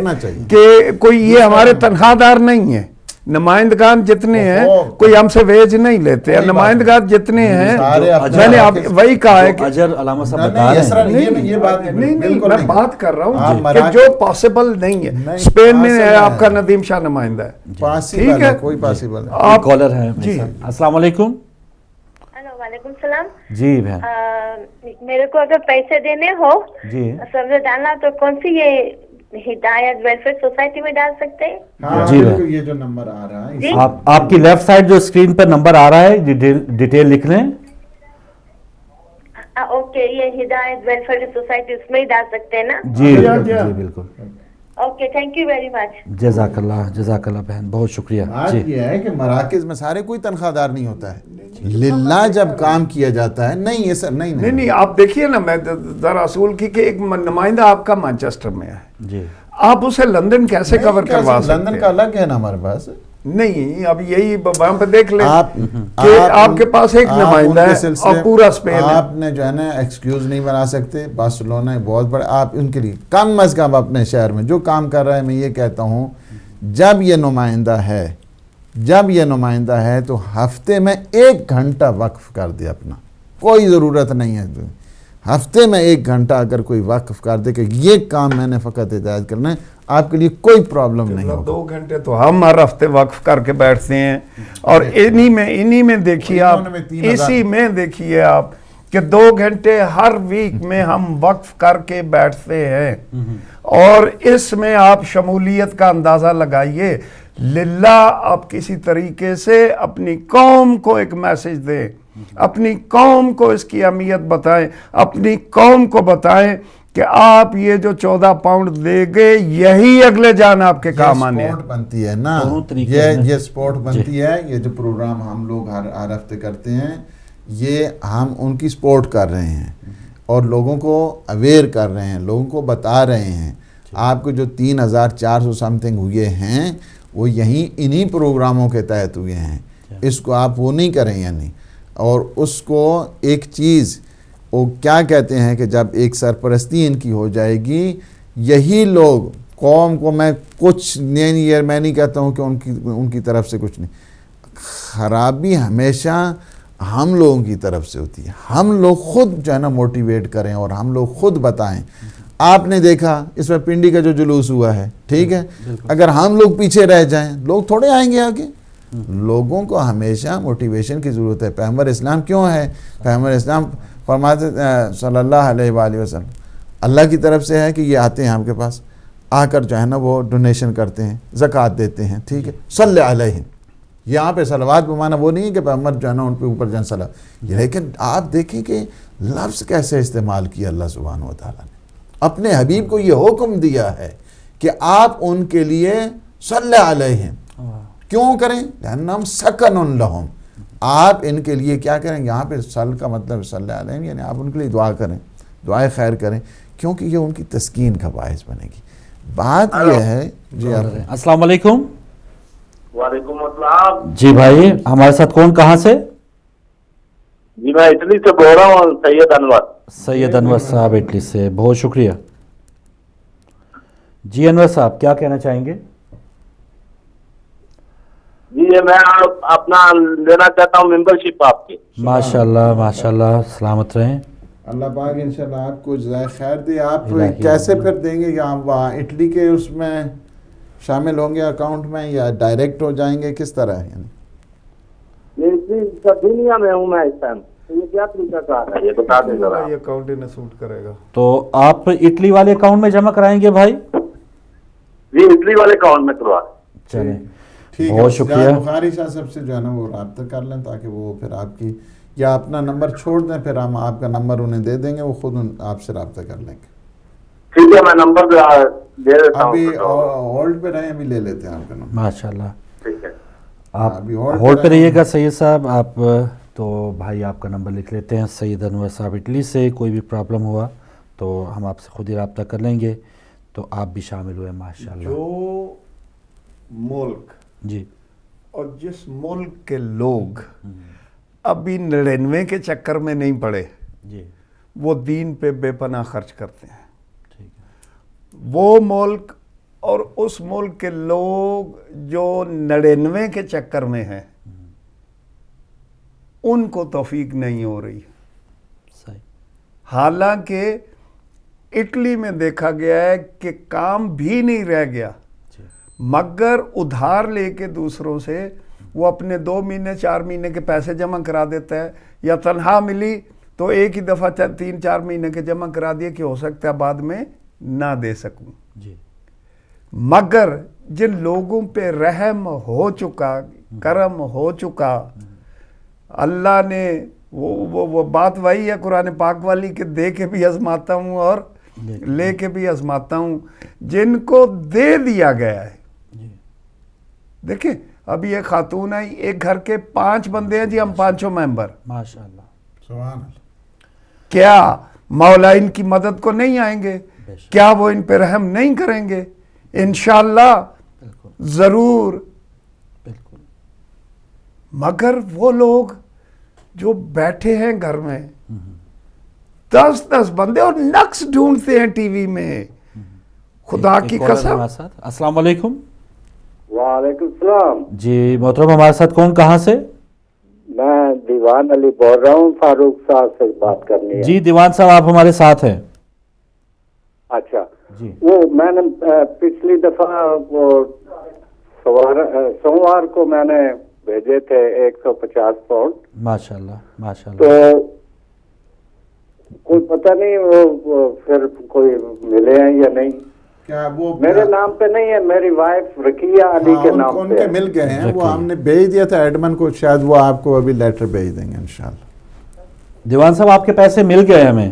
کہ کوئی یہ ہمارے تنخواہ دار نہیں ہے. نمائندگان جتنے ہیں کوئی ہم سے ویج نہیں لیتے, نمائندگان جتنے ہیں, میں نے وہی کہا ہے کہ اجر علامہ صاحب بتا رہے ہیں. نہیں, میں بات کر رہا ہوں کہ جو پاسبل نہیں ہے. اسپین میں آپ کا ندیم شاہ نمائندہ ہے, ٹھیک ہے, کوئی پاسبل ہے. آپ کالر ہیں جی. السلام علیکم. وعلیکم السلام. جی بہن, میرے کو اگر پیسے دینے ہو جی سبزی ڈالنا تو کون سی یہ ہدایت ویلفیئر سوسائٹی میں ڈال سکتے ہیں؟ جی یہ جو نمبر آ رہا ہے آپ کی لیفٹ سائڈ جو اسکرین پر نمبر آ رہا ہے, ڈیٹیل لکھ لیں. اوکے, یہ ہدایت ویلفیئر سوسائٹی اس میں ہی ڈال سکتے ہیں نا؟ جی بالکل. Okay, thank you very much. جزاک اللہ بہن, بہت شکریہ. بات یہ ہے کہ مراکز میں سارے کوئی تنخواہ دار نہیں ہوتا ہے, للہ جب کام کیا جاتا ہے. نہیں یہ سر نہیں, آپ دیکھیے نا, میں ذرا اصول کی کہ ایک نمائندہ آپ کا مانچسٹر میں ہے جی, آپ اسے لندن کیسے کور کروا سکتے ہیں؟ لندن کا الگ ہے نا ہمارے پاس. نہیں, اب یہی وہاں پہ دیکھ لیں کہ آپ کے پاس ایک نمائندہ ہے اور پورا اسپین ہے. آپ نے جو ہے نا ایکسکیوز نہیں بنا سکتے. بارسلونا بہت بڑے, آپ ان کے لیے کم از کم اپنے شہر میں جو کام کر رہا ہے, میں یہ کہتا ہوں جب یہ نمائندہ ہے تو ہفتے میں 1 گھنٹہ وقف کر دے اپنا. کوئی ضرورت نہیں ہے, ہفتے میں 1 گھنٹہ اگر کوئی وقف کر دے کہ یہ کام میں نے فقط ہدایت کرنا ہے, آپ کے لیے کوئی پرابلم نہیں ہوگا. 2 گھنٹے تو ہم ہر ہفتے وقف کر کے بیٹھتے ہیں, اور انہی میں دیکھیے آپ, اسی میں دیکھیے آپ کہ 2 گھنٹے ہر ویک میں ہم وقف کر کے بیٹھتے ہیں. اور اس میں آپ شمولیت کا اندازہ لگائیے. للہ آپ کسی طریقے سے اپنی قوم کو ایک میسج دیں, اپنی قوم کو اس کی اہمیت بتائیں, اپنی قوم کو بتائیں کہ آپ یہ جو 14 پاؤنڈ دے گے یہی اگلے جان آپ کے کام آنے سپورٹ بنتی ہے نا, یہ سپورٹ بنتی ہے. یہ جو پروگرام ہم لوگ ہر ہفتے کرتے ہیں, یہ ہم ان کی سپورٹ کر رہے ہیں اور لوگوں کو اویئر کر رہے ہیں, لوگوں کو بتا رہے ہیں. آپ کو جو 3400 سم تھنگ ہوئے ہیں وہ یہیں انہی پروگراموں کے تحت ہوئے ہیں. اس کو آپ وہ نہیں کریں یعنی. اور اس کو ایک چیز وہ کیا کہتے ہیں کہ جب ایک سرپرستی ان کی ہو جائے گی, یہی لوگ قوم کو, میں کچھ نہیں, میں نہیں کہتا ہوں کہ ان کی طرف سے کچھ نہیں, خرابی ہمیشہ ہم لوگوں کی طرف سے ہوتی ہے. ہم لوگ خود جو ہے نا موٹیویٹ کریں اور ہم لوگ خود بتائیں. آپ نے دیکھا اس میں پنڈی کا جو جلوس ہوا ہے, ٹھیک ہے, اگر ہم لوگ پیچھے رہ جائیں لوگ تھوڑے آئیں گے آگے. لوگوں کو ہمیشہ موٹیویشن کی ضرورت ہے. پیغمبر اسلام کیوں ہے؟ پیغمبر اسلام فرماتے صلی اللہ علیہ وآلہ وسلم, اللہ کی طرف سے ہے کہ یہ آتے ہیں آپ کے پاس, آ کر جو ہے نا وہ ڈونیشن کرتے ہیں, زکوٰۃ دیتے ہیں, ٹھیک ہے, صلی علیہم. یہاں پہ صلوات بمانا وہ نہیں ہے کہ پیغمبر جو ہے نا ان پہ اوپر جن صلی, لیکن آپ دیکھیں کہ لفظ کیسے استعمال کیا اللہ سبحانہ و تعالیٰ نے. اپنے حبیب کو یہ حکم دیا ہے کہ آپ ان کے لیے صلی علیہم کیوں کریں؟ لأنہم سکن لہم. آپ ان کے لیے کیا کریں؟ یہاں پہ صل کا مطلب صلی علیہم یعنی آپ ان کے لیے دعا کریں, دعائے خیر کریں, کیونکہ یہ ان کی تسکین کا باعث بنے گی. بات یہ ہے جی. السلام علیکم. وعلیکم السلام. جی بھائی, ہمارے ساتھ کون, کہاں سے؟ جی میں اٹلی سے بول رہا ہوں, سید انور. سید انور صاحب اٹلی سے, بہت شکریہ. جی انور صاحب کیا کہنا چاہیں گے؟ جی میں اپنا لینا چاہتا ہوں ممبرشپ آپ کی. ماشاءاللہ ماشاءاللہ, سلامت رہیں. اللہ پاک انشاءاللہ آپ کو جزائے خیر دے. آپ کیسے پھر دیں گے؟ کہ آپ وہاں اٹلی کے اس میں شامل ہوں گے اکاؤنٹ میں, یا ڈائریکٹ ہو جائیں گے, کس طرح ہے؟ دنیا میں ہوں میں اس ٹائم, یہ کیا طریقہ کار ہے یہ بتا دیں ذرا. یہ اکاؤنٹ انہیں سوٹ کرے گا تو آپ اٹلی والے اکاؤنٹ میں جمع کرائیں گے بھائی؟ جی اٹلی والے اکاؤنٹ میں کروا. چلیں ٹھیک ہے. بہت شکریہ. بخاری صاحب سب سے جو ہے نا وہ رابطہ کر لیں تاکہ وہ پھر آپ کی, یا اپنا نمبر چھوڑ دیں, پھر ہم آپ کا نمبر انہیں دے دیں گے, وہ خود آپ سے رابطہ کر لیں گے. ٹھیک ہے, میں نمبر دے دیتا ہوں. ابھی ہولڈ پہ رہیں, ابھی لے لیتے ہیں آپ کا نمبر. ماشاءاللہ. ٹھیک ہے, آپ ہولڈ پہ رہیے گا سید صاحب. آپ تو بھائی آپ کا نمبر لکھ لیتے ہیں, سید انور صاحب اٹلی سے. کوئی بھی پرابلم ہوا تو ہم آپ سے خود ہی رابطہ کر لیں گے, تو آپ بھی شامل ہوئے. ماشاءاللہ. جو ملک جی اور جس ملک کے لوگ ابھی 99 کے چکر میں نہیں پڑے, جی وہ دین پہ بے پناہ خرچ کرتے ہیں. ٹھیک ہے. وہ ملک اور اس ملک کے لوگ جو 99 کے چکر میں ہیں, ان کو توفیق نہیں ہو رہی. صحیح. حالانکہ اٹلی میں دیکھا گیا ہے کہ کام بھی نہیں رہ گیا, مگر ادھار لے کے دوسروں سے وہ اپنے 2 مہینے 4 مہینے کے پیسے جمع کرا دیتا ہے, یا تنخواہ ملی تو ایک ہی دفعہ 3-4 مہینے کے جمع کرا دیے کہ ہو سکتا ہے بعد میں نہ دے سکوں. جی مگر جن لوگوں پہ رحم ہو چکا, کرم ہو چکا, اللہ نے وہ بات وہی ہے قرآن پاک والی کہ دے کے بھی آزماتا ہوں اور لے کے بھی آزماتا ہوں. جن کو دے دیا گیا ہے, دیکھیں ابھی ایک خاتون ہے, ایک گھر کے 5 بندے ہیں جی, ہم 5 ممبر. ماشاءاللہ. سبحان اللہ. کیا مولا ان کی مدد کو نہیں آئیں گے؟ کیا وہ ان پہ رحم نہیں کریں گے؟ انشاءاللہ ضرور. بالکل. مگر وہ لوگ جو بیٹھے ہیں گھر میں 10 بندے اور نقص ڈھونڈتے ہیں ٹی وی میں, خدا کی قسم. السلام علیکم. وعلیکم السلام. جی محترم, ہمارے ساتھ کون, کہاں سے؟ میں دیوان علی بول رہا ہوں, فاروق صاحب سے بات کرنی ہے. جی دیوان صاحب آپ ہمارے ساتھ ہیں. اچھا جی. وہ میں نے پچھلی دفعہ وہ سوموار کو میں نے بھیجے تھے 150 پاؤنڈ. ماشاءاللہ ماشاءاللہ. تو کوئی پتہ نہیں وہ پھر کوئی ملے ہیں یا نہیں. کیا وہ میرے نام پہ نہیں ہے, میری وائف رکیہ علی کے نام پہ. ان کے مل گئے ہیں, وہ ہم نے بھیج دیا تھا ایڈمن کو, شاید وہ آپ کو ابھی لیٹر بھیج دیں گے انشاءاللہ. دیوان صاحب آپ کے پیسے مل گئے ہمیں.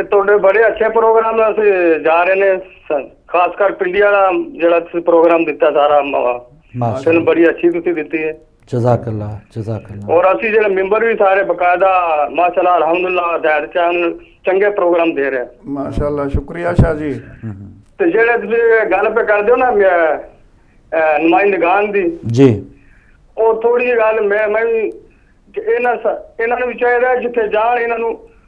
ਤੁਹਾਡੇ ਬੜੇ ਅੱਛੇ ਪ੍ਰੋਗਰਾਮ ਅਸੀਂ ਜਾ ਰਹੇ ਨੇ, ਖਾਸ ਕਰ ਪਿੰਡੀ ਵਾਲਾ ਜਿਹੜਾ ਤੁਸੀਂ ਪ੍ਰੋਗਰਾਮ ਦਿੱਤਾ ਸਾਰਾ ਮਾਸ਼ਾਅੱਲਾ ਬੜੀ ਅੱਛੀ ਤੁਸੀਂ ਦਿੱਤੀ ਹੈ। ਜਜ਼ਾਕੱਲਾ ਜਜ਼ਾਕੱਲਾ। ਔਰ ਅਸੀਂ ਜਿਹੜੇ ਮੈਂਬਰ ਵੀ ਸਾਰੇ ਬਕਾਇਦਾ ਮਾਸ਼ਾਅੱਲਾ ਅਲਹਮਦੁਲਿਲਾ ਹਦਾਇਤ ਚੈਨਲ ਚੰਗੇ ਪ੍ਰੋਗਰਾਮ ਦੇ ਰਹੇ। ਮਾਸ਼ਾਅੱਲਾ, ਸ਼ੁਕਰੀਆ ਸ਼ਾਹ ਜੀ। ਤੇ ਜਿਹੜੇ ਤੁਸੀਂ ਗੱਲ ਪੇ ਕਰਦੇ ਹੋ ਨਾ ਨੁਮਾਇੰਦਗਾਨ ਦੀ ਜੀ, ਉਹ ਥੋੜੀ ਗੱਲ ਮੈਂ ਇਹਨਾਂ ਨੂੰ ਵੀ ਚਾਹੀਦਾ ਜਿੱਥੇ ਜਾਣ ਇਹਨਾਂ ਨੂੰ